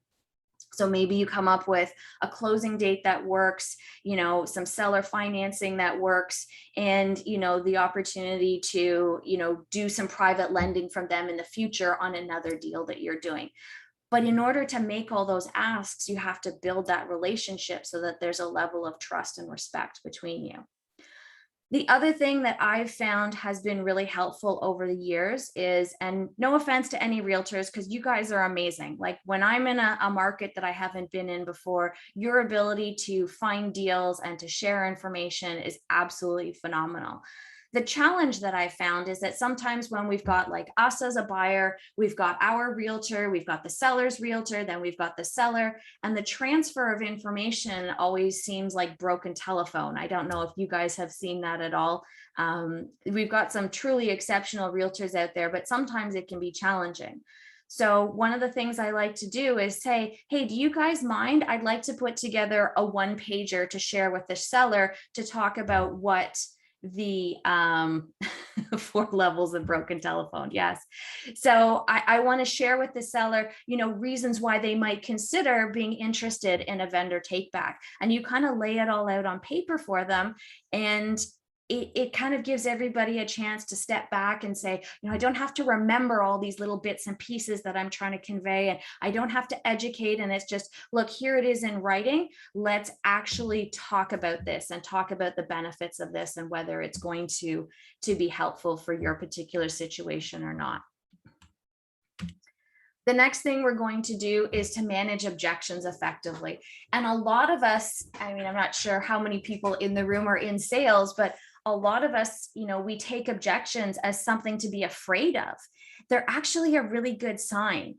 So maybe you come up with a closing date that works, some seller financing that works, and, the opportunity to, do some private lending from them in the future on another deal that you're doing. But in order to make all those asks, you have to build that relationship so that there's a level of trust and respect between you. The other thing that I've found has been really helpful over the years is, and no offense to any realtors, because you guys are amazing. Like when I'm in a market that I haven't been in before, your ability to find deals and to share information is absolutely phenomenal. The challenge that I found is that sometimes when we've got like us as a buyer, we've got our realtor, we've got the seller's realtor, then we've got the seller, and the transfer of information always seems like broken telephone. I don't know if you guys have seen that at all. We've got some truly exceptional realtors out there, but sometimes it can be challenging. So one of the things I like to do is say, hey, do you guys mind? I'd like to put together a 1-pager to share with the seller to talk about what the 4 levels of broken telephone. Yes. So I want to share with the seller, reasons why they might consider being interested in a vendor take back. And you kind of lay it all out on paper for them. And it kind of gives everybody a chance to step back and say, I don't have to remember all these little bits and pieces that I'm trying to convey, and I don't have to educate. And it's just, look, here it is in writing. Let's actually talk about this and talk about the benefits of this and whether it's going to be helpful for your particular situation or not. The next thing we're going to do is to manage objections effectively. And a lot of us, I'm not sure how many people in the room are in sales, but a lot of us, we take objections as something to be afraid of. They're actually a really good sign.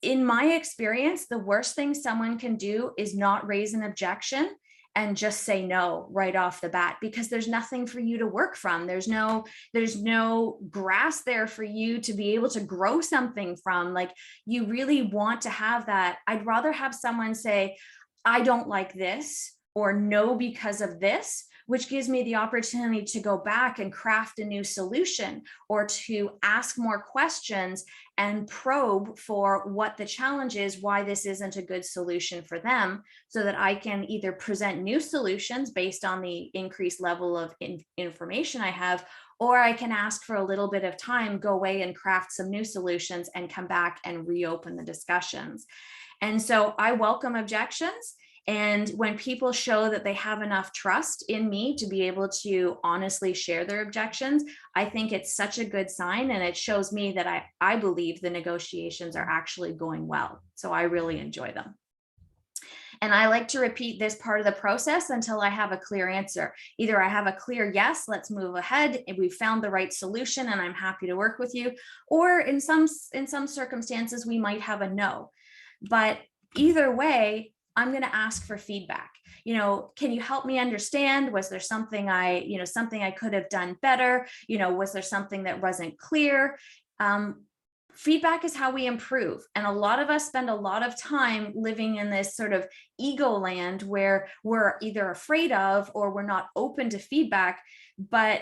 In my experience, the worst thing someone can do is not raise an objection and just say no right off the bat, because there's nothing for you to work from. There's no grass there for you to be able to grow something from. Like, you really want to have that. I'd rather have someone say, I don't like this, or no because of this, which gives me the opportunity to go back and craft a new solution, or to ask more questions and probe for what the challenge is, why this isn't a good solution for them, so that I can either present new solutions based on the increased level of information I have, or I can ask for a little bit of time, go away and craft some new solutions and come back and reopen the discussions. And so I welcome objections. And when people show that they have enough trust in me to be able to honestly share their objections, I think it's such a good sign. And it shows me that I believe the negotiations are actually going well. So I really enjoy them. And I like to repeat this part of the process until I have a clear answer. Either I have a clear yes, let's move ahead, and we found the right solution and I'm happy to work with you. Or in some circumstances, we might have a no. But either way, I'm going to ask for feedback. Can you help me understand? Was there something something I could have done better? Was there something that wasn't clear? Feedback is how we improve. And a lot of us spend a lot of time living in this sort of ego land where we're either afraid of, or we're not open to feedback, but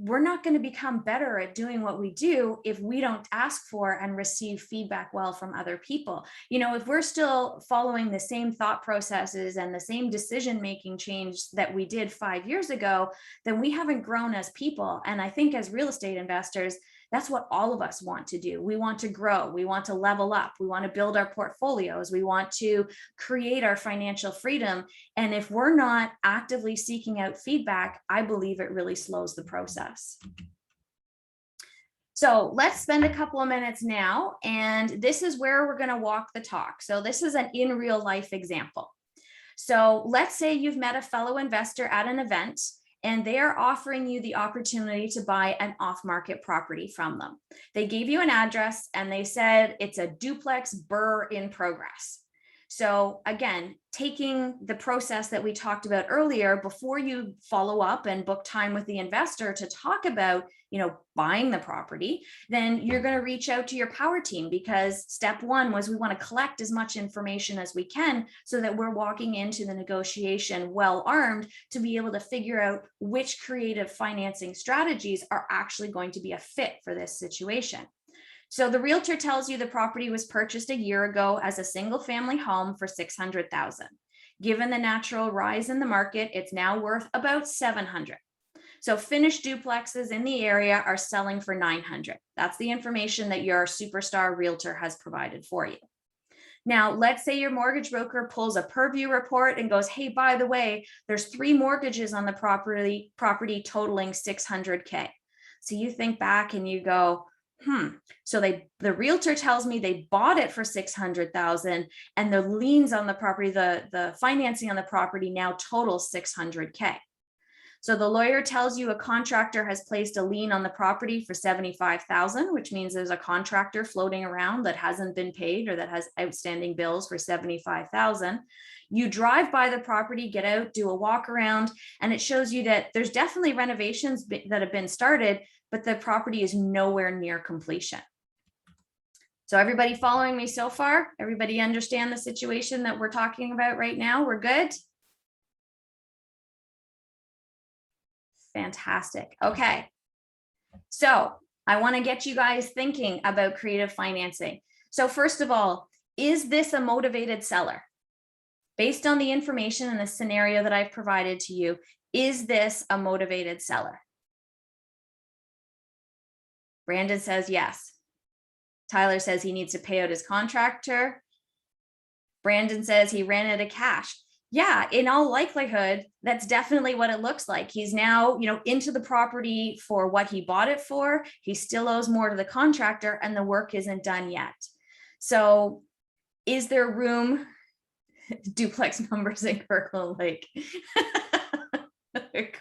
we're not going to become better at doing what we do if we don't ask for and receive feedback well from other people. If we're still following the same thought processes and the same decision-making change that we did 5 years ago, then we haven't grown as people. And I think as real estate investors, that's what all of us want to do. We want to grow. We want to level up. We want to build our portfolios. We want to create our financial freedom. And if we're not actively seeking out feedback, I believe it really slows the process. So let's spend a couple of minutes now. And this is where we're going to walk the talk. So this is an in real life example. So let's say you've met a fellow investor at an event, and they are offering you the opportunity to buy an off-market property from them. They gave you an address and they said it's a duplex BRRRR in progress. So again, taking the process that we talked about earlier, before you follow up and book time with the investor to talk about, buying the property, then you're going to reach out to your power team, because step one was we want to collect as much information as we can so that we're walking into the negotiation well armed to be able to figure out which creative financing strategies are actually going to be a fit for this situation. So the realtor tells you the property was purchased a year ago as a single family home for $600,000. Given the natural rise in the market, it's now worth about $700,000. So finished duplexes in the area are selling for $900,000. That's the information that your superstar realtor has provided for you. Now, let's say your mortgage broker pulls a purview report and goes, hey, by the way, there's 3 mortgages on the property totaling $600,000. So you think back and you go, so the realtor tells me they bought it for $600,000, and the liens on the property, the financing on the property now totals $600,000. So the lawyer tells you a contractor has placed a lien on the property for $75,000, which means there's a contractor floating around that hasn't been paid or that has outstanding bills for $75,000. You drive by the property, get out, do a walk around, and it shows you that there's definitely renovations that have been started, but the property is nowhere near completion. So everybody following me so far? Everybody understand the situation that we're talking about right now? We're good? Fantastic. Okay. So I want to get you guys thinking about creative financing. So first of all, is this a motivated seller? Based on the information and the scenario that I've provided to you, Is this a motivated seller? Brandon says yes. Tyler says he needs to pay out his contractor. Brandon says he ran out of cash. Yeah, in all likelihood, that's definitely what it looks like. He's now, into the property for what he bought it for. He still owes more to the contractor and the work isn't done yet. So is there room? Duplex numbers in Kirkland Lake.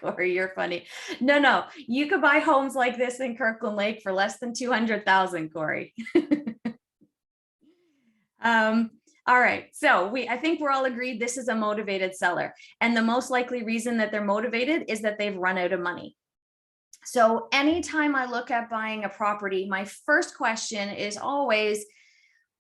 Corey, you're funny. No, you could buy homes like this in Kirkland Lake for less than 200,000, Corey. All right, so I think we're all agreed this is a motivated seller. And the most likely reason that they're motivated is that they've run out of money. So anytime I look at buying a property, my first question is always,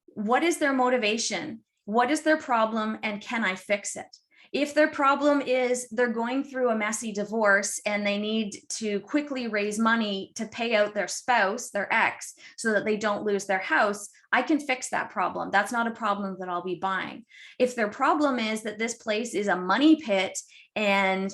what is their motivation? What is their problem and can I fix it? If their problem is they're going through a messy divorce and they need to quickly raise money to pay out their spouse, their ex, so that they don't lose their house, I can fix that problem. That's not a problem that I'll be buying. If their problem is that this place is a money pit and,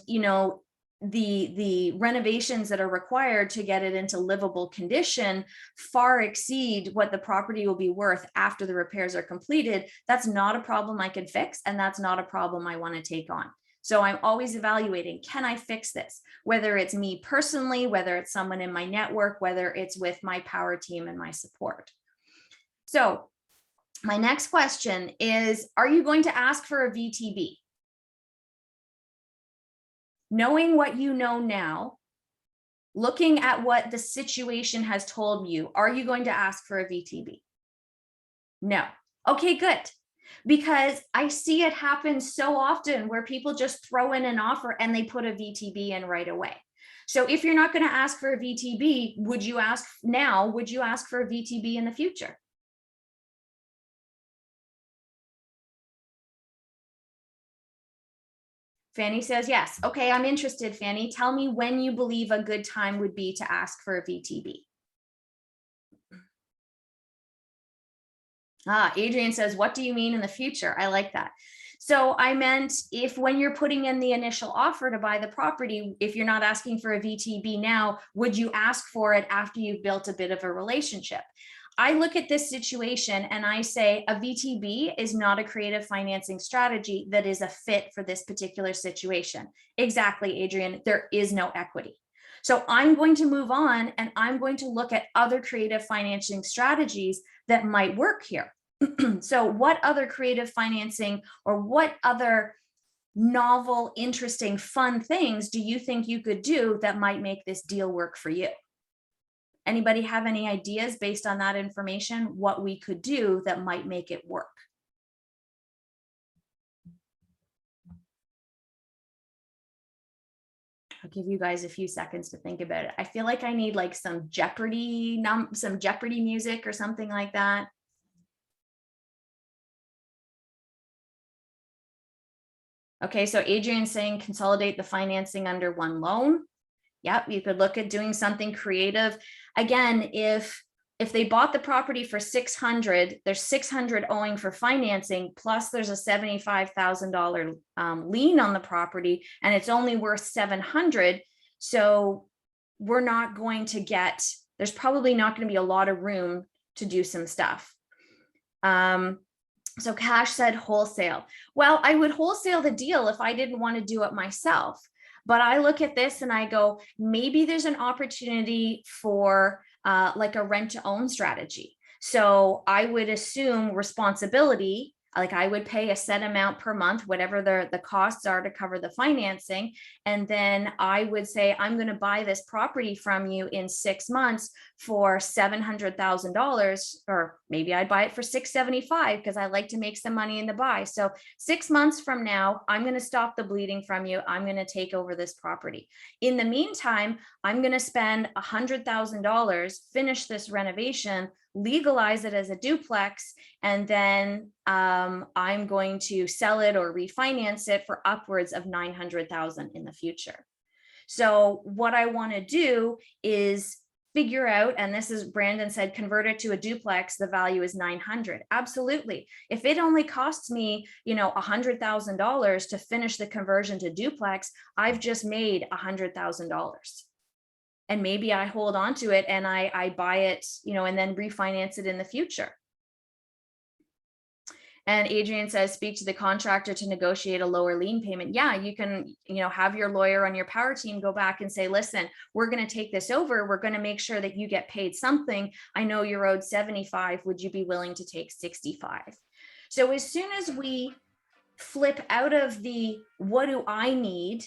the renovations that are required to get it into livable condition far exceed what the property will be worth after the repairs are completed, that's not a problem I can fix, and that's not a problem I want to take on. So I'm always evaluating, can I fix this? Whether it's me personally, whether it's someone in my network, whether it's with my power team and my support. So my next question is, are you going to ask for a VTB? Knowing what you know now, looking at what the situation has told you, are you going to ask for a VTB? No. Okay, good. Because I see it happen so often where people just throw in an offer and they put a VTB in right away. So if you're not going to ask for a VTB, would you ask now? Would you ask for a VTB in the future? Fanny says yes. Okay, I'm interested, Fanny. Tell me when you believe a good time would be to ask for a VTB. Adrian says, what do you mean in the future? I like that. So I meant if when you're putting in the initial offer to buy the property, if you're not asking for a VTB now, would you ask for it after you've built a bit of a relationship? I look at this situation and I say a VTB is not a creative financing strategy that is a fit for this particular situation. Exactly, Adrian, there is no equity. So I'm going to move on and I'm going to look at other creative financing strategies that might work here. So what other creative financing or what other novel, interesting, fun things do you think you could do that might make this deal work for you? Anybody have any ideas based on that information, what we could do that might make it work? I'll give you guys a few seconds to think about it. I feel like I need like some Jeopardy music or something like that. Okay, so Adrian's saying consolidate the financing under one loan. Yep, you could look at doing something creative. Again, if they bought the property for $600, there's $600 owing for financing, plus there's a $75,000 lien on the property, and it's only worth $700. So we're not going to get, there's probably not going to be a lot of room to do some stuff. So Cash said wholesale. Well, I would wholesale the deal if I didn't want to do it myself. But I look at this and I go, maybe there's an opportunity for like a rent to own strategy. So I would assume responsibility, like I would pay a set amount per month, whatever the costs are to cover the financing. And then I would say, I'm going to buy this property from you in 6 months for $700,000, or maybe I'd buy it for $675 because I like to make some money in the buy. So 6 months from now, I'm going to stop the bleeding from you. I'm going to take over this property. In the meantime, I'm going to spend $100,000, finish this renovation, legalize it as a duplex, and then I'm going to sell it or refinance it for upwards of $900,000 in the future. So what I want to do is figure out, and this is Brandon said, convert it to a duplex, the value is 900. Absolutely. If it only costs me, you know, $100,000 to finish the conversion to duplex, I've just made $100,000. And maybe I hold on to it and I buy it, you know, and then refinance it in the future. And Adrian says, speak to the contractor to negotiate a lower lien payment. Yeah, you can, you know, have your lawyer on your power team go back and say, listen, we're going to take this over. We're going to make sure that you get paid something. I know you're owed 75. Would you be willing to take 65? So as soon as we flip out of the what do I need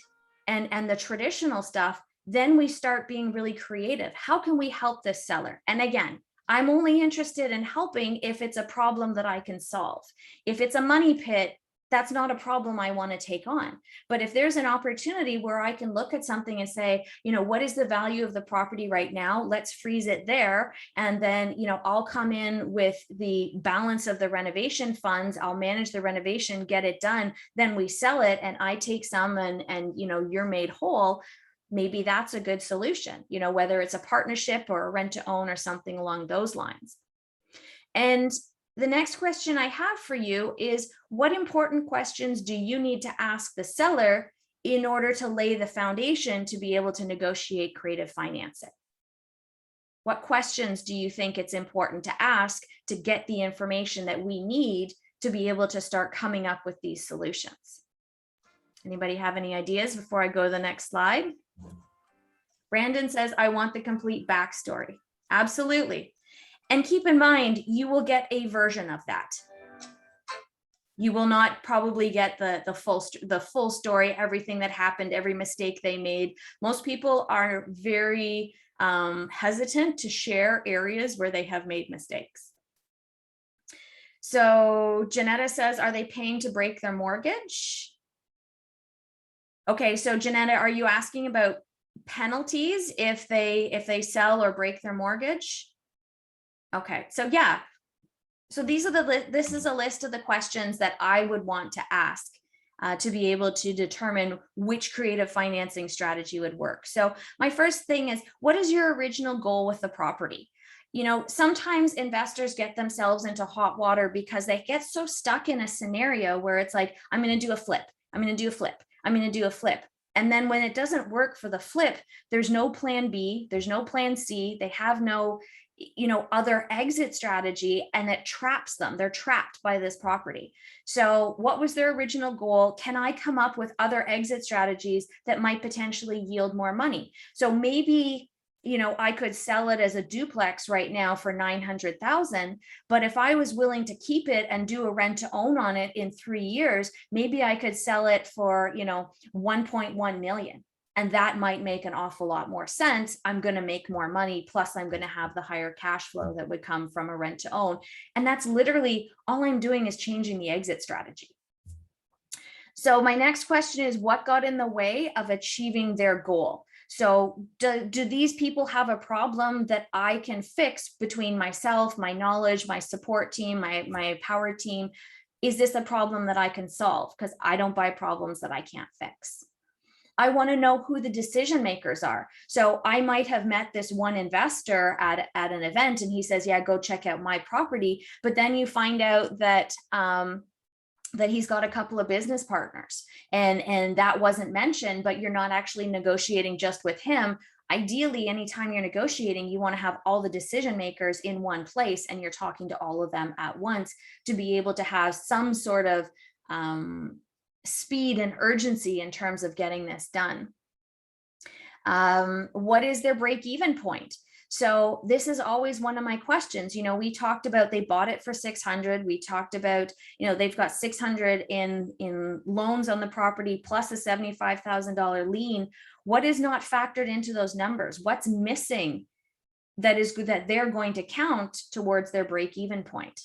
and the traditional stuff, then we start being really creative. How can we help this seller? And again, I'm only interested in helping if it's a problem that I can solve. If it's a money pit, that's not a problem I want to take on. But if there's an opportunity where I can look at something and say, you know, what is the value of the property right now? Let's freeze it there. And then, you know, I'll come in with the balance of the renovation funds. I'll manage the renovation, get it done. Then we sell it and I take some and you know, you're made whole. Maybe that's a good solution, you know, whether it's a partnership or a rent to own or something along those lines. And the next question I have for you is, what important questions do you need to ask the seller in order to lay the foundation to be able to negotiate creative financing? What questions do you think it's important to ask to get the information that we need to be able to start coming up with these solutions? Anybody have any ideas before I go to the next slide? Brandon says, I want the complete backstory. Absolutely. And keep in mind, you will get a version of that. You will not probably get the full story, everything that happened, every mistake they made. Most people are very hesitant to share areas where they have made mistakes. So Janetta says, are they paying to break their mortgage? Okay, so Janetta, are you asking about penalties if they sell or break their mortgage? Okay, so yeah. So this is a list of the questions that I would want to ask to be able to determine which creative financing strategy would work. So my first thing is, what is your original goal with the property? You know, sometimes investors get themselves into hot water because they get so stuck in a scenario where it's like, I'm going to do a flip. I'm going to do a flip. I'm going to do a flip. And then when it doesn't work for the flip, there's no plan B, there's no plan C, they have no, you know, other exit strategy, and it traps them. They're trapped by this property. So what was their original goal? Can I come up with other exit strategies that might potentially yield more money? So maybe, you know, I could sell it as a duplex right now for 900,000, but if I was willing to keep it and do a rent to own on it in 3 years, maybe I could sell it for, you know, 1.1 million. And that might make an awful lot more sense. I'm going to make more money. Plus I'm going to have the higher cash flow that would come from a rent to own. And that's literally all I'm doing is changing the exit strategy. So my next question is, what got in the way of achieving their goal? So do these people have a problem that I can fix between myself, my knowledge, my support team, my power team? Is this a problem that I can solve? Because I don't buy problems that I can't fix. I want to know who the decision makers are. So I might have met this one investor at an event and he says, yeah, go check out my property. But then you find out that that he's got a couple of business partners and that wasn't mentioned, but you're not actually negotiating just with him. Ideally, anytime you're negotiating, you want to have all the decision makers in one place and you're talking to all of them at once to be able to have some sort of speed and urgency in terms of getting this done. What is their break-even point? So this is always one of my questions. You know, we talked about they bought it for 600. We talked about, you know, they've got 600 in loans on the property plus a $75,000 lien. What is not factored into those numbers? What's missing that they're going to count towards their break-even point?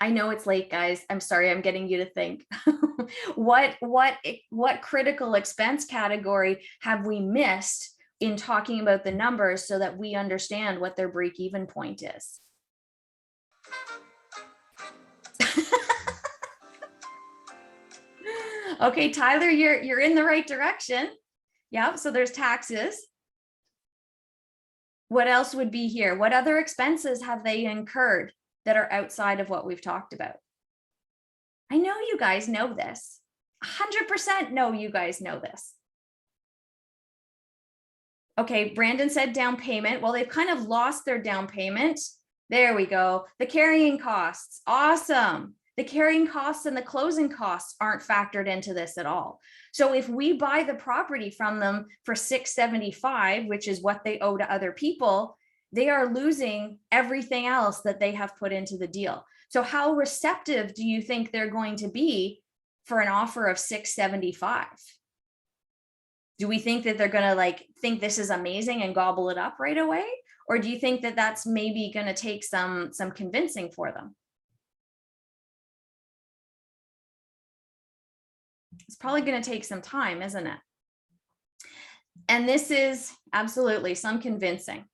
I know it's late, guys. I'm sorry, I'm getting you to think. What critical expense category have we missed in talking about the numbers so that we understand what their break-even point is? Okay, Tyler, you're in the right direction. Yeah, so there's taxes. What else would be here? What other expenses have they incurred that are outside of what we've talked about? I know you guys know this. 100% know you guys know this. Okay, Brandon said down payment. Well, they've kind of lost their down payment. There we go. The carrying costs. Awesome. The carrying costs and the closing costs aren't factored into this at all. So if we buy the property from them for $675, which is what they owe to other people, they are losing everything else that they have put into the deal. So how receptive do you think they're going to be for an offer of $675? Do we think that they're going to like think this is amazing and gobble it up right away? Or do you think that that's maybe going to take some convincing for them? It's probably going to take some time, isn't it? And this is absolutely some convincing.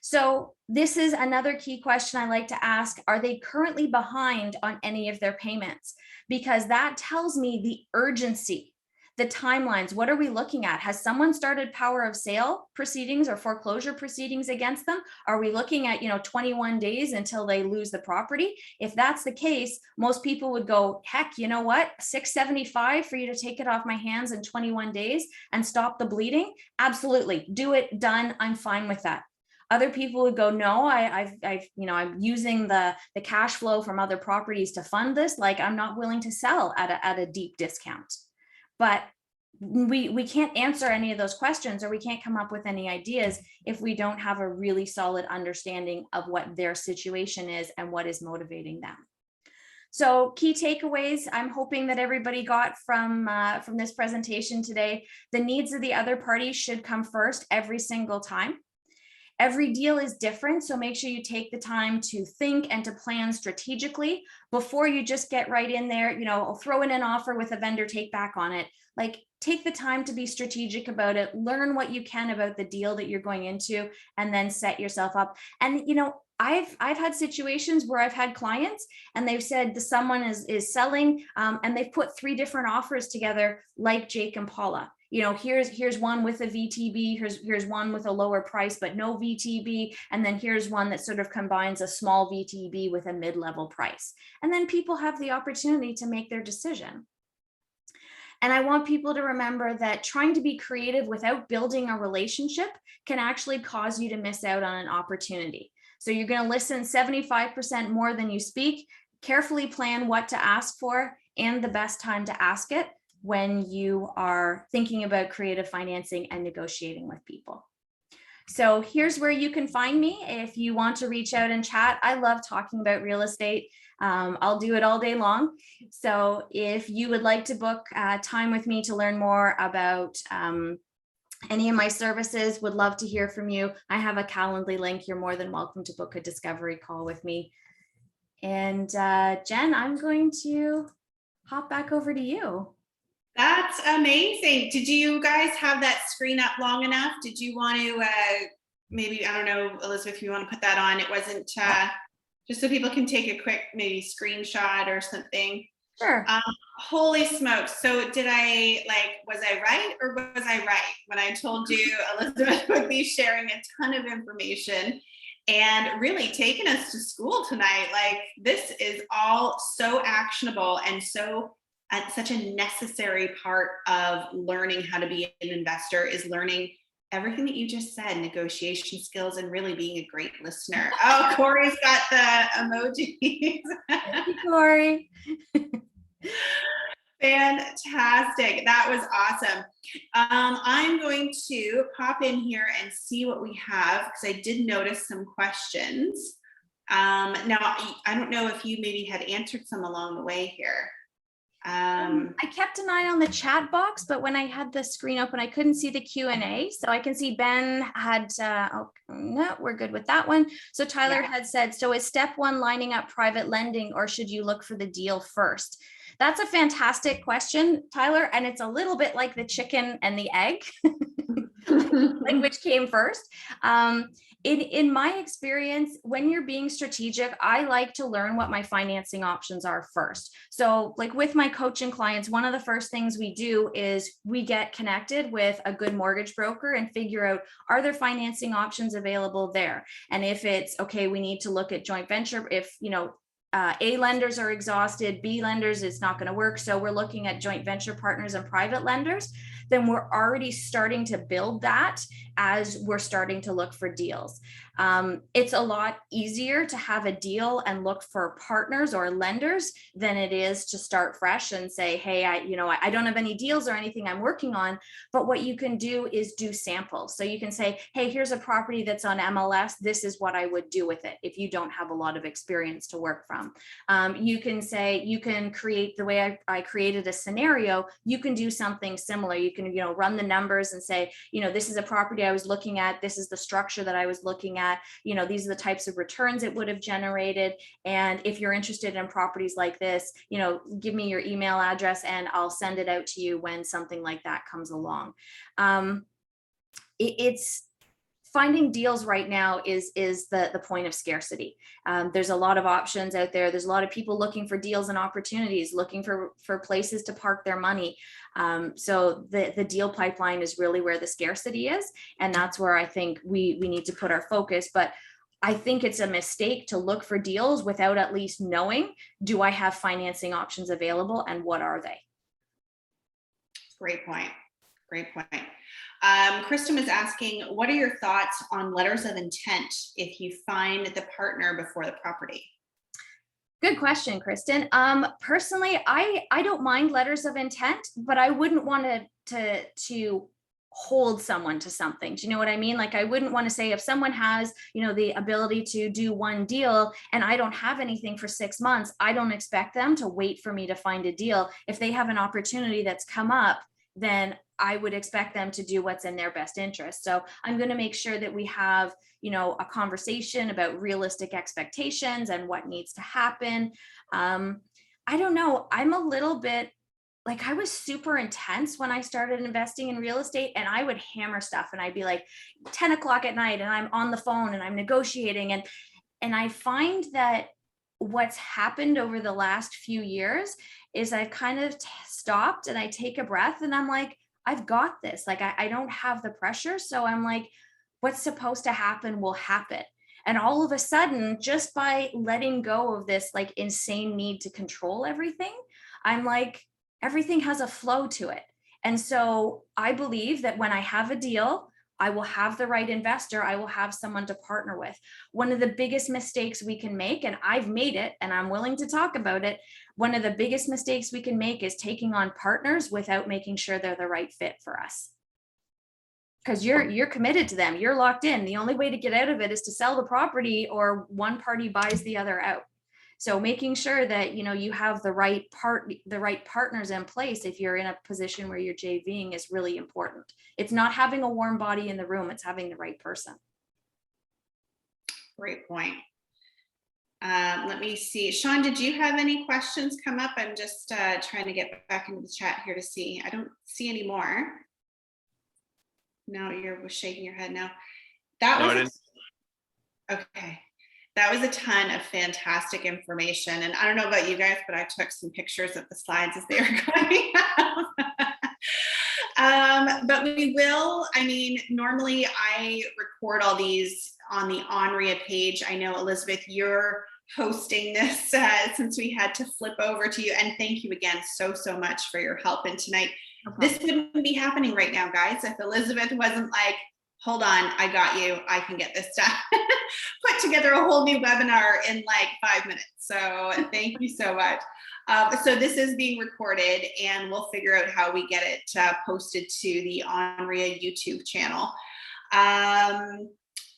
So this is another key question I like to ask. Are they currently behind on any of their payments? Because that tells me the urgency, the timelines. What are we looking at? Has someone started power of sale proceedings or foreclosure proceedings against them? Are we looking at, 21 days until they lose the property? If that's the case, most people would go, heck, you know what? $675 for you to take it off my hands in 21 days and stop the bleeding? Absolutely. Do it, done. I'm fine with that. Other people would go, no, I'm using the cash flow from other properties to fund this. Like, I'm not willing to sell at a deep discount. But we can't answer any of those questions, or we can't come up with any ideas if we don't have a really solid understanding of what their situation is and what is motivating them. So key takeaways I'm hoping that everybody got from this presentation today. The needs of the other party should come first every single time. Every deal is different, so make sure you take the time to think and to plan strategically before you just get right in there, throw in an offer with a vendor take back on it. Like, take the time to be strategic about it, learn what you can about the deal that you're going into, and then set yourself up. And, I've had situations where I've had clients and they've said someone is selling and they've put 3 different offers together, like Jake and Paula. Here's one with a VTB, here's one with a lower price, but no VTB. And then here's one that sort of combines a small VTB with a mid-level price. And then people have the opportunity to make their decision. And I want people to remember that trying to be creative without building a relationship can actually cause you to miss out on an opportunity. So you're going to listen 75% more than you speak. Carefully plan what to ask for and the best time to ask it when you are thinking about creative financing and negotiating with people. So here's where you can find me if you want to reach out and chat. I love talking about real estate. I'll do it all day long. So if you would like to book time with me to learn more about any of my services, would love to hear from you. I have a Calendly link. You're more than welcome to book a discovery call with me. And Jen, I'm going to hop back over to you. That's amazing. Did you guys have that screen up long enough? Did you want to maybe, I don't know, Elizabeth, if you want to put that on? It wasn't just so people can take a quick maybe screenshot or something. Sure. Holy smokes. So was I right or was I right when I told you Elizabeth would be sharing a ton of information and really taking us to school tonight? Like, this is all so actionable and such a necessary part of learning how to be an investor, is learning everything that you just said, negotiation skills and really being a great listener. Oh, Corey's got the emojis. Thank you, Corey. Fantastic. That was awesome. I'm going to pop in here and see what we have, because I did notice some questions. Now, I don't know if you maybe had answered some along the way here. I kept an eye on the chat box, but when I had the screen open, I couldn't see the Q&A. So I can see Ben had, no, we're good with that one. So Tyler had said, so is step 1 lining up private lending, or should you look for the deal first? That's a fantastic question, Tyler. And it's a little bit like the chicken and the egg, like which came first. In my experience, when you're being strategic, I like to learn what my financing options are first. So like with my coaching clients, one of the first things we do is we get connected with a good mortgage broker and figure out, are there financing options available there? And if it's okay, we need to look at joint venture. If, you know, A lenders are exhausted, B lenders, it's not going to work. So we're looking at joint venture partners and private lenders. Then we're already starting to build that as we're starting to look for deals. It's a lot easier to have a deal and look for partners or lenders than it is to start fresh and say, hey, I don't have any deals or anything I'm working on. But what you can do is do samples. So you can say, hey, here's a property that's on MLS. This is what I would do with it if you don't have a lot of experience to work from. You can say, you can create the way I created a scenario. You can do something similar. You can, run the numbers and say, this is a property I was looking at. This is the structure that I was looking at. These are the types of returns it would have generated. And if you're interested in properties like this, give me your email address and I'll send it out to you when something like that comes along. It's finding deals right now is the point of scarcity. There's a lot of options out there. There's a lot of people looking for deals and opportunities, looking for places to park their money. So the deal pipeline is really where the scarcity is. And that's where I think we need to put our focus. But I think it's a mistake to look for deals without at least knowing, do I have financing options available and what are they? Great point. Great point. Kristen is asking, what are your thoughts on letters of intent if you find the partner before the property? Good question, Kristen. Personally, I don't mind letters of intent, but I wouldn't want to hold someone to something. Do you know what I mean? Like, I wouldn't want to say if someone has, the ability to do one deal and I don't have anything for 6 months, I don't expect them to wait for me to find a deal. If they have an opportunity that's come up, then I would expect them to do what's in their best interest. So I'm going to make sure that we have, a conversation about realistic expectations and what needs to happen. I don't know. I'm a little bit like, I was super intense when I started investing in real estate, and I would hammer stuff and I'd be like 10 o'clock at night and I'm on the phone and I'm negotiating. And I find that what's happened over the last few years is I've kind of stopped and I take a breath and I'm like, I've got this. Like, I don't have the pressure. So I'm like, what's supposed to happen will happen. And all of a sudden, just by letting go of this like insane need to control everything, I'm like, everything has a flow to it. And so I believe that when I have a deal, I will have the right investor. I will have someone to partner with. One of the biggest mistakes we can make, and I've made it, and I'm willing to talk about it. One of the biggest mistakes we can make is taking on partners without making sure they're the right fit for us. Because you're committed to them. You're locked in. The only way to get out of it is to sell the property or one party buys the other out. So making sure that, you have the right partners in place if you're in a position where you're JVing is really important. It's not having a warm body in the room, it's having the right person. Great point. Let me see. Shawn, did you have any questions come up? I'm just trying to get back into the chat here to see. I don't see any more. No, you're shaking your head now. Okay. That was a ton of fantastic information. And I don't know about you guys, but I took some pictures of the slides as they were going up. But we will, normally I record all these on the Onria page. I know, Elizabeth, you're hosting this since we had to flip over to you. And thank you again so much for your help. And tonight, this wouldn't be happening right now, guys, if Elizabeth wasn't like, hold on, I got you, I can get this done. Put together a whole new webinar in like 5 minutes. So thank you so much. So this is being recorded and we'll figure out how we get it posted to the Onria YouTube channel.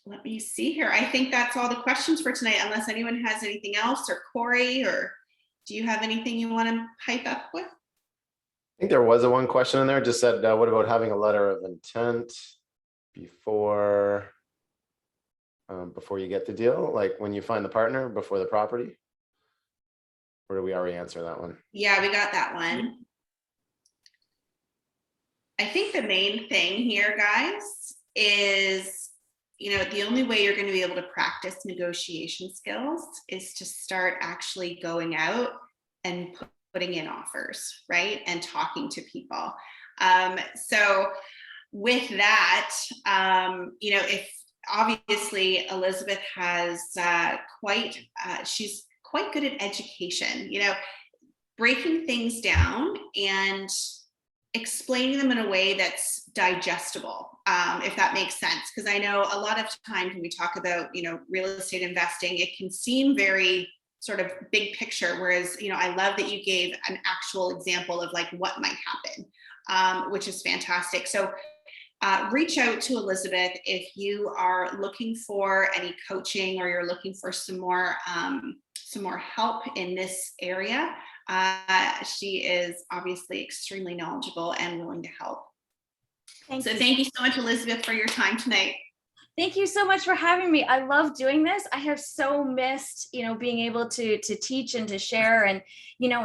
Let me see here. I think that's all the questions for tonight, unless anyone has anything else, or Corey, or do you have anything you want to pipe up with? I think there was one question in there, just said, what about having a letter of intent before you get the deal, like when you find the partner before the property? Or did we already answer that one? Yeah, we got that one. I think the main thing here, guys, is the only way you're going to be able to practice negotiation skills is to start actually going out and putting in offers, right? And talking to people. So with that, if obviously Elizabeth has she's quite good at education, breaking things down and explaining them in a way that's digestible, if that makes sense. Because I know a lot of times when we talk about, real estate investing, it can seem very sort of big picture. Whereas, I love that you gave an actual example of like what might happen, which is fantastic. So reach out to Elizabeth if you are looking for any coaching or you're looking for some more help in this area. She is obviously extremely knowledgeable and willing to help. Thank you so much, Elizabeth, for your time tonight. Thank you so much for having me. I love doing this. I have so missed, being able to teach and to share. And,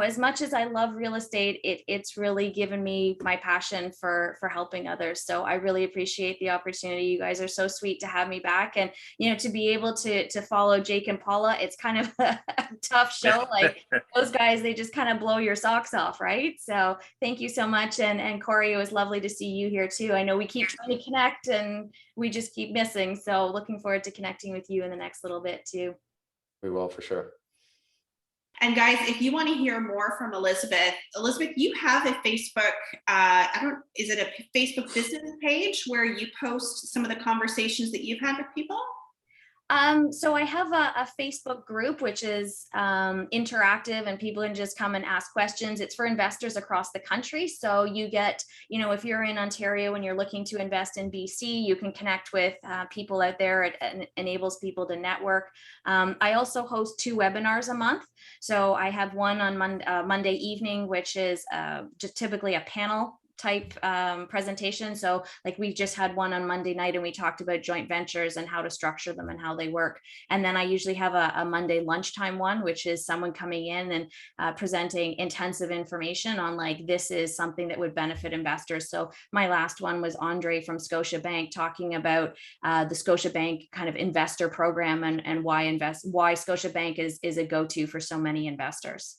as much as I love real estate, it's really given me my passion for helping others. So I really appreciate the opportunity. You guys are so sweet to have me back. And, to be able to follow Jake and Paula, it's kind of a tough show. Like those guys, they just kind of blow your socks off, right? So thank you so much. And Corey, it was lovely to see you here too. I know we keep trying to connect and we just keep missing. So looking forward to connecting with you in the next little bit too. We will, for sure. And guys, if you want to hear more from Elizabeth, you have a Facebook, is it a Facebook business page where you post some of the conversations that you've had with people? So I have a Facebook group, which is interactive and people can just come and ask questions. It's for investors across the country. So you get, if you're in Ontario and you're looking to invest in BC, you can connect with people out there. It enables people to network. I also host 2 webinars a month. So I have one on Monday evening, which is just typically a panel type presentation. So like we just had one on Monday night and we talked about joint ventures and how to structure them and how they work. And then I usually have a Monday lunchtime one, which is someone coming in and presenting intensive information on like, this is something that would benefit investors. So my last one was Andre from Scotiabank talking about the Scotiabank kind of investor program and why Scotiabank is a go-to for so many investors.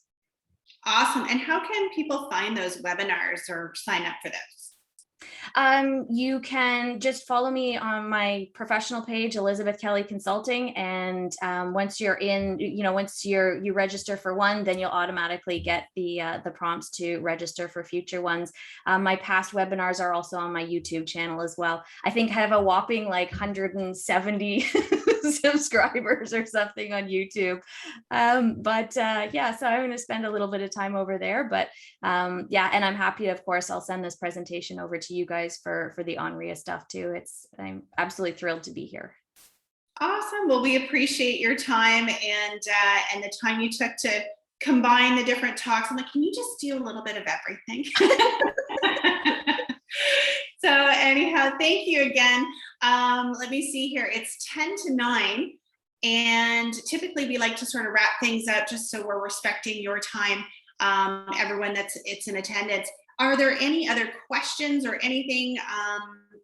Awesome. And how can people find those webinars or sign up for those? You can just follow me on my professional page, Elizabeth Kelly Consulting. And once you're in, once you register for one, then you'll automatically get the prompts to register for future ones. My past webinars are also on my YouTube channel as well. I think I have a whopping like 170 subscribers or something on YouTube. Yeah, so I'm going to spend a little bit of time over there, but yeah, and I'm happy, of course, I'll send this presentation over to you guys for the ONREA stuff too. I'm absolutely thrilled to be here. Awesome. Well, we appreciate your time and the time you took to combine the different talks. I'm like, can you just do a little bit of everything? So anyhow, thank you again. Let me see here. It's 10 to 9. And typically we like to sort of wrap things up just so we're respecting your time, everyone it's in attendance. Are there any other questions or anything?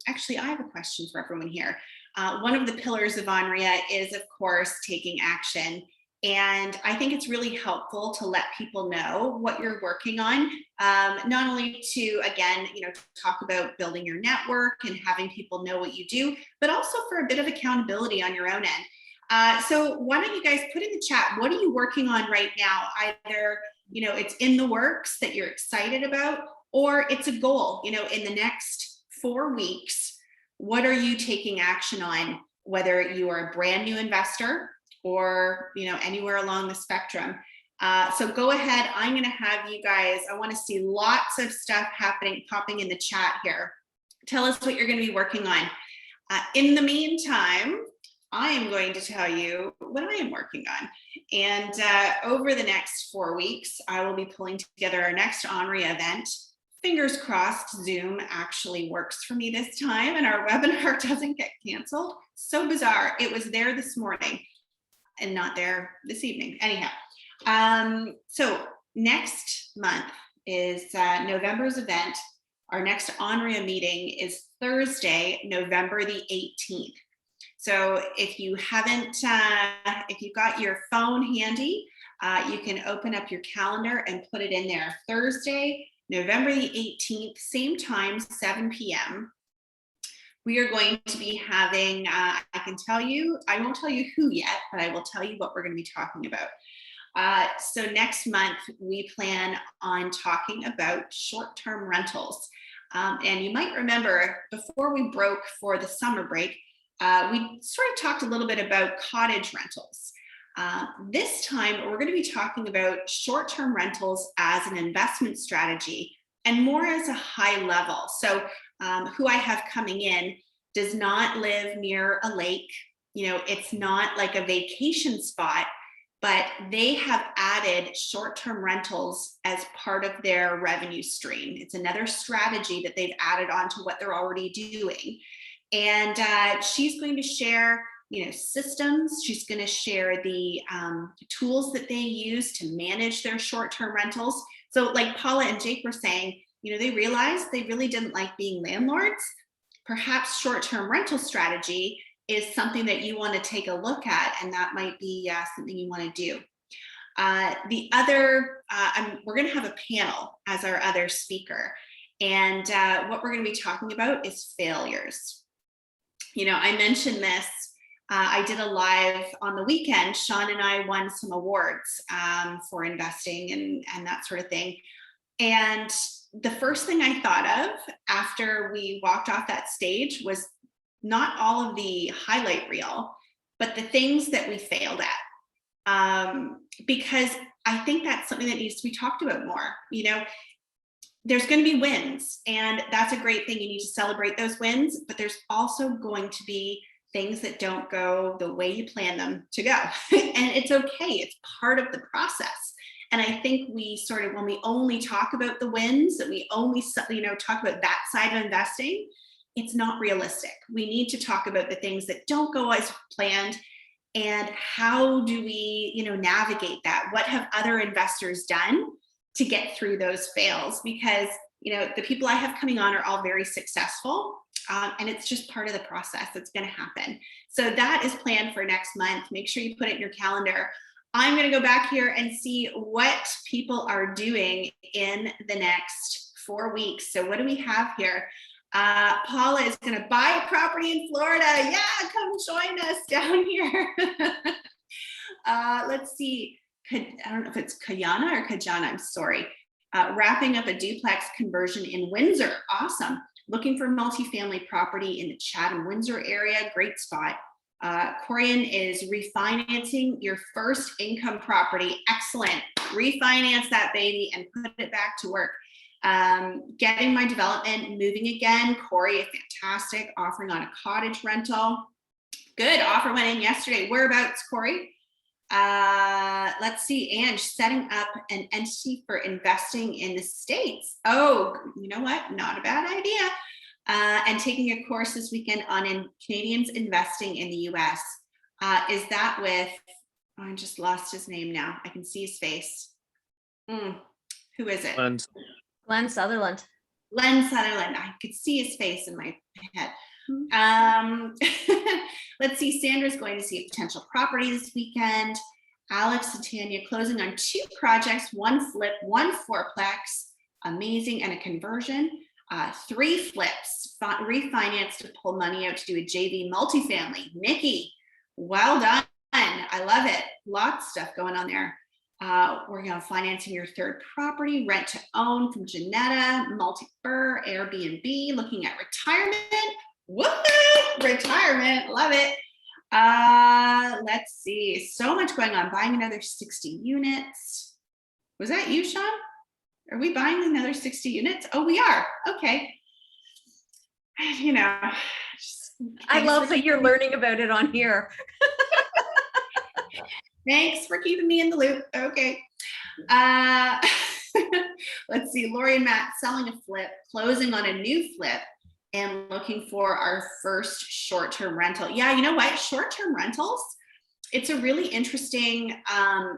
Actually, I have a question for everyone here. One of the pillars of ONREA is, of course, taking action. And I think it's really helpful to let people know what you're working on, not only to, again, talk about building your network and having people know what you do, but also for a bit of accountability on your own end. So why don't you guys put in the chat, what are you working on right now? Either, it's in the works that you're excited about, or it's a goal, in the next 4 weeks, what are you taking action on? Whether you are a brand new investor or, anywhere along the spectrum. So go ahead. I'm going to have you guys, I want to see lots of stuff popping in the chat here. Tell us what you're going to be working on. In the meantime, I am going to tell you what I am working on. And over the next 4 weeks, I will be pulling together our next ONREA event. Fingers crossed, Zoom actually works for me this time and our webinar doesn't get canceled. So bizarre. It was there this morning and not there this evening. Anyhow, so next month is November's event. Our next ONREA meeting is Thursday, November the 18th. So if you haven't, if you've got your phone handy, you can open up your calendar and put it in there. Thursday, November the 18th, same time, 7 p.m. We are going to be having, I can tell you, I won't tell you who yet, but I will tell you what we're going to be talking about. So next month, we plan on talking about short-term rentals. And you might remember before we broke for the summer break, we sort of talked a little bit about cottage rentals. This time, we're going to be talking about short-term rentals as an investment strategy and more as a high level. So who I have coming in does not live near a lake. You know, it's not like a vacation spot, but they have added short-term rentals as part of their revenue stream. It's another strategy that they've added on to what they're already doing. And she's going to share, you know, systems. She's going to share the tools that they use to manage their short-term rentals. So like Paula and Jake were saying, you know, they realized they really didn't like being landlords. Perhaps short-term rental strategy is something that you want to take a look at, and that might be something you want to do. The other, we're going to have a panel as our other speaker. And what we're going to be talking about is failures. You know, I mentioned this. I did a live on the weekend. Shawn and I won some awards for investing and that sort of thing. And the first thing I thought of after we walked off that stage was not all of the highlight reel, but the things that we failed at. Because I think that's something that needs to be talked about more. You know, there's going to be wins, and that's a great thing. You need to celebrate those wins, but there's also going to be things that don't go the way you plan them to go. And it's okay. It's part of the process. And I think we sort of, when we only talk about the wins and we only, you know, talk about that side of investing, it's not realistic. We need to talk about the things that don't go as planned, and how do we, you know, navigate that? What have other investors done to get through those fails? Because, you know, the people I have coming on are all very successful, and it's just part of the process that's going to happen. So that is planned for next month. Make sure you put it in your calendar. I'm going to go back here and see what people are doing in the next 4 weeks. So what do we have here? Paula is going to buy a property in Florida. Yeah, come join us down here. Let's see. I don't know if it's Kayana or Kajana. I'm sorry. Wrapping up a duplex conversion in Windsor. Awesome. Looking for multifamily property in the Chatham-Windsor area. Great spot. Corian is refinancing your first income property. Excellent. Refinance that baby and put it back to work. Getting my development moving again. Corey, fantastic. Offering on a cottage rental. Good. Offer went in yesterday. Whereabouts, Corey? Let's see. Ange, setting up an entity for investing in the States. Oh, you know what? Not a bad idea. And taking a course this weekend on Canadians investing in the US. Is that with, oh, I just lost his name now. I can see his face. Who is it? Glenn Sutherland. Len Sutherland. I could see his face in my head. Let's see. Sandra's going to see a potential property this weekend. Alex and Tanya closing on 2 projects, 1 flip, 1 fourplex. Amazing. And a conversion. 3 flips, refinance to pull money out to do a JV multifamily. Nikki, well done. I love it. Lots of stuff going on there. Working on financing your 3rd property, rent to own from Janetta, multi-fur, Airbnb, looking at retirement. Woohoo! Retirement, love it. Let's see, so much going on. Buying another 60 units. Was that you, Shawn? Are we buying another 60 units? Oh, we are. Okay. You know, I love that you're learning about it on here. Thanks for keeping me in the loop. Okay. Let's see. Lori and Matt selling a flip, closing on a new flip, and looking for our first short-term rental. Yeah, you know what? Short-term rentals, it's a really interesting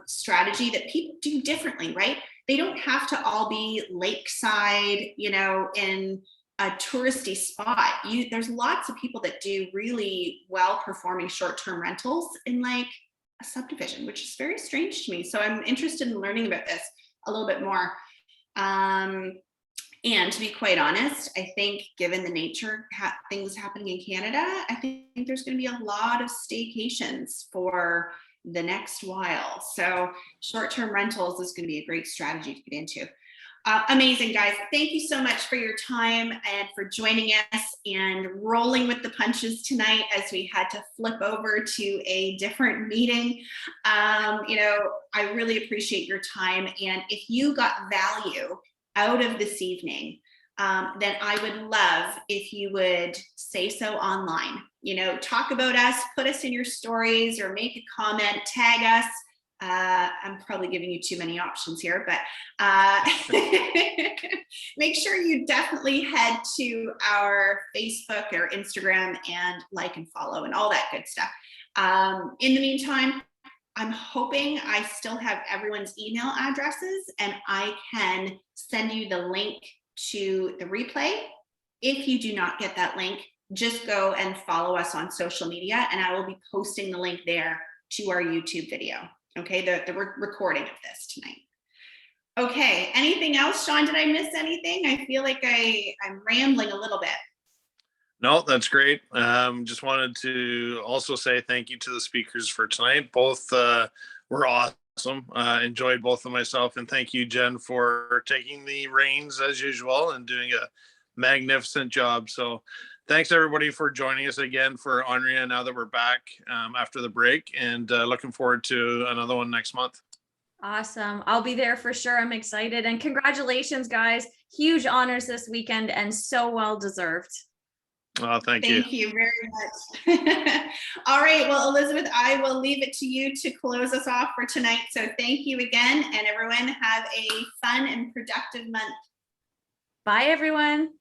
strategy that people do differently, right? They don't have to all be lakeside, you know, in a touristy spot. There's lots of people that do really well performing short-term rentals in like a subdivision, which is very strange to me. So I'm interested in learning about this a little bit more. And to be quite honest, I think given the nature things happening in Canada, I think there's going to be a lot of staycations for the next while. So short-term rentals is going to be a great strategy to get into. Amazing, guys. Thank you so much for your time and for joining us and rolling with the punches tonight as we had to flip over to a different meeting. You know, I really appreciate your time. And if you got value out of this evening, then I would love if you would say so online. You know, talk about us, put us in your stories or make a comment, tag us. I'm probably giving you too many options here, but make sure you definitely head to our Facebook or Instagram and like and follow and all that good stuff. In the meantime, I'm hoping I still have everyone's email addresses and I can send you the link to the replay. If you do not get that link, just go and follow us on social media and I will be posting the link there to our YouTube video. Okay, the recording of this tonight. Okay, anything else, Shawn? Did I miss anything? I feel like I'm rambling a little bit. No, that's great. Just wanted to also say thank you to the speakers for tonight. Both were awesome. Enjoyed both of myself, and thank you, Jenn, for taking the reins as usual and doing a magnificent job. So thanks everybody for joining us again for Andrea now that we're back after the break, and looking forward to another one next month. Awesome. I'll be there for sure. I'm excited. And congratulations, guys. Huge honors this weekend and so well deserved. Thank you. Thank you very much. All right. Well, Elizabeth, I will leave it to you to close us off for tonight. So thank you again. And everyone have a fun and productive month. Bye, everyone.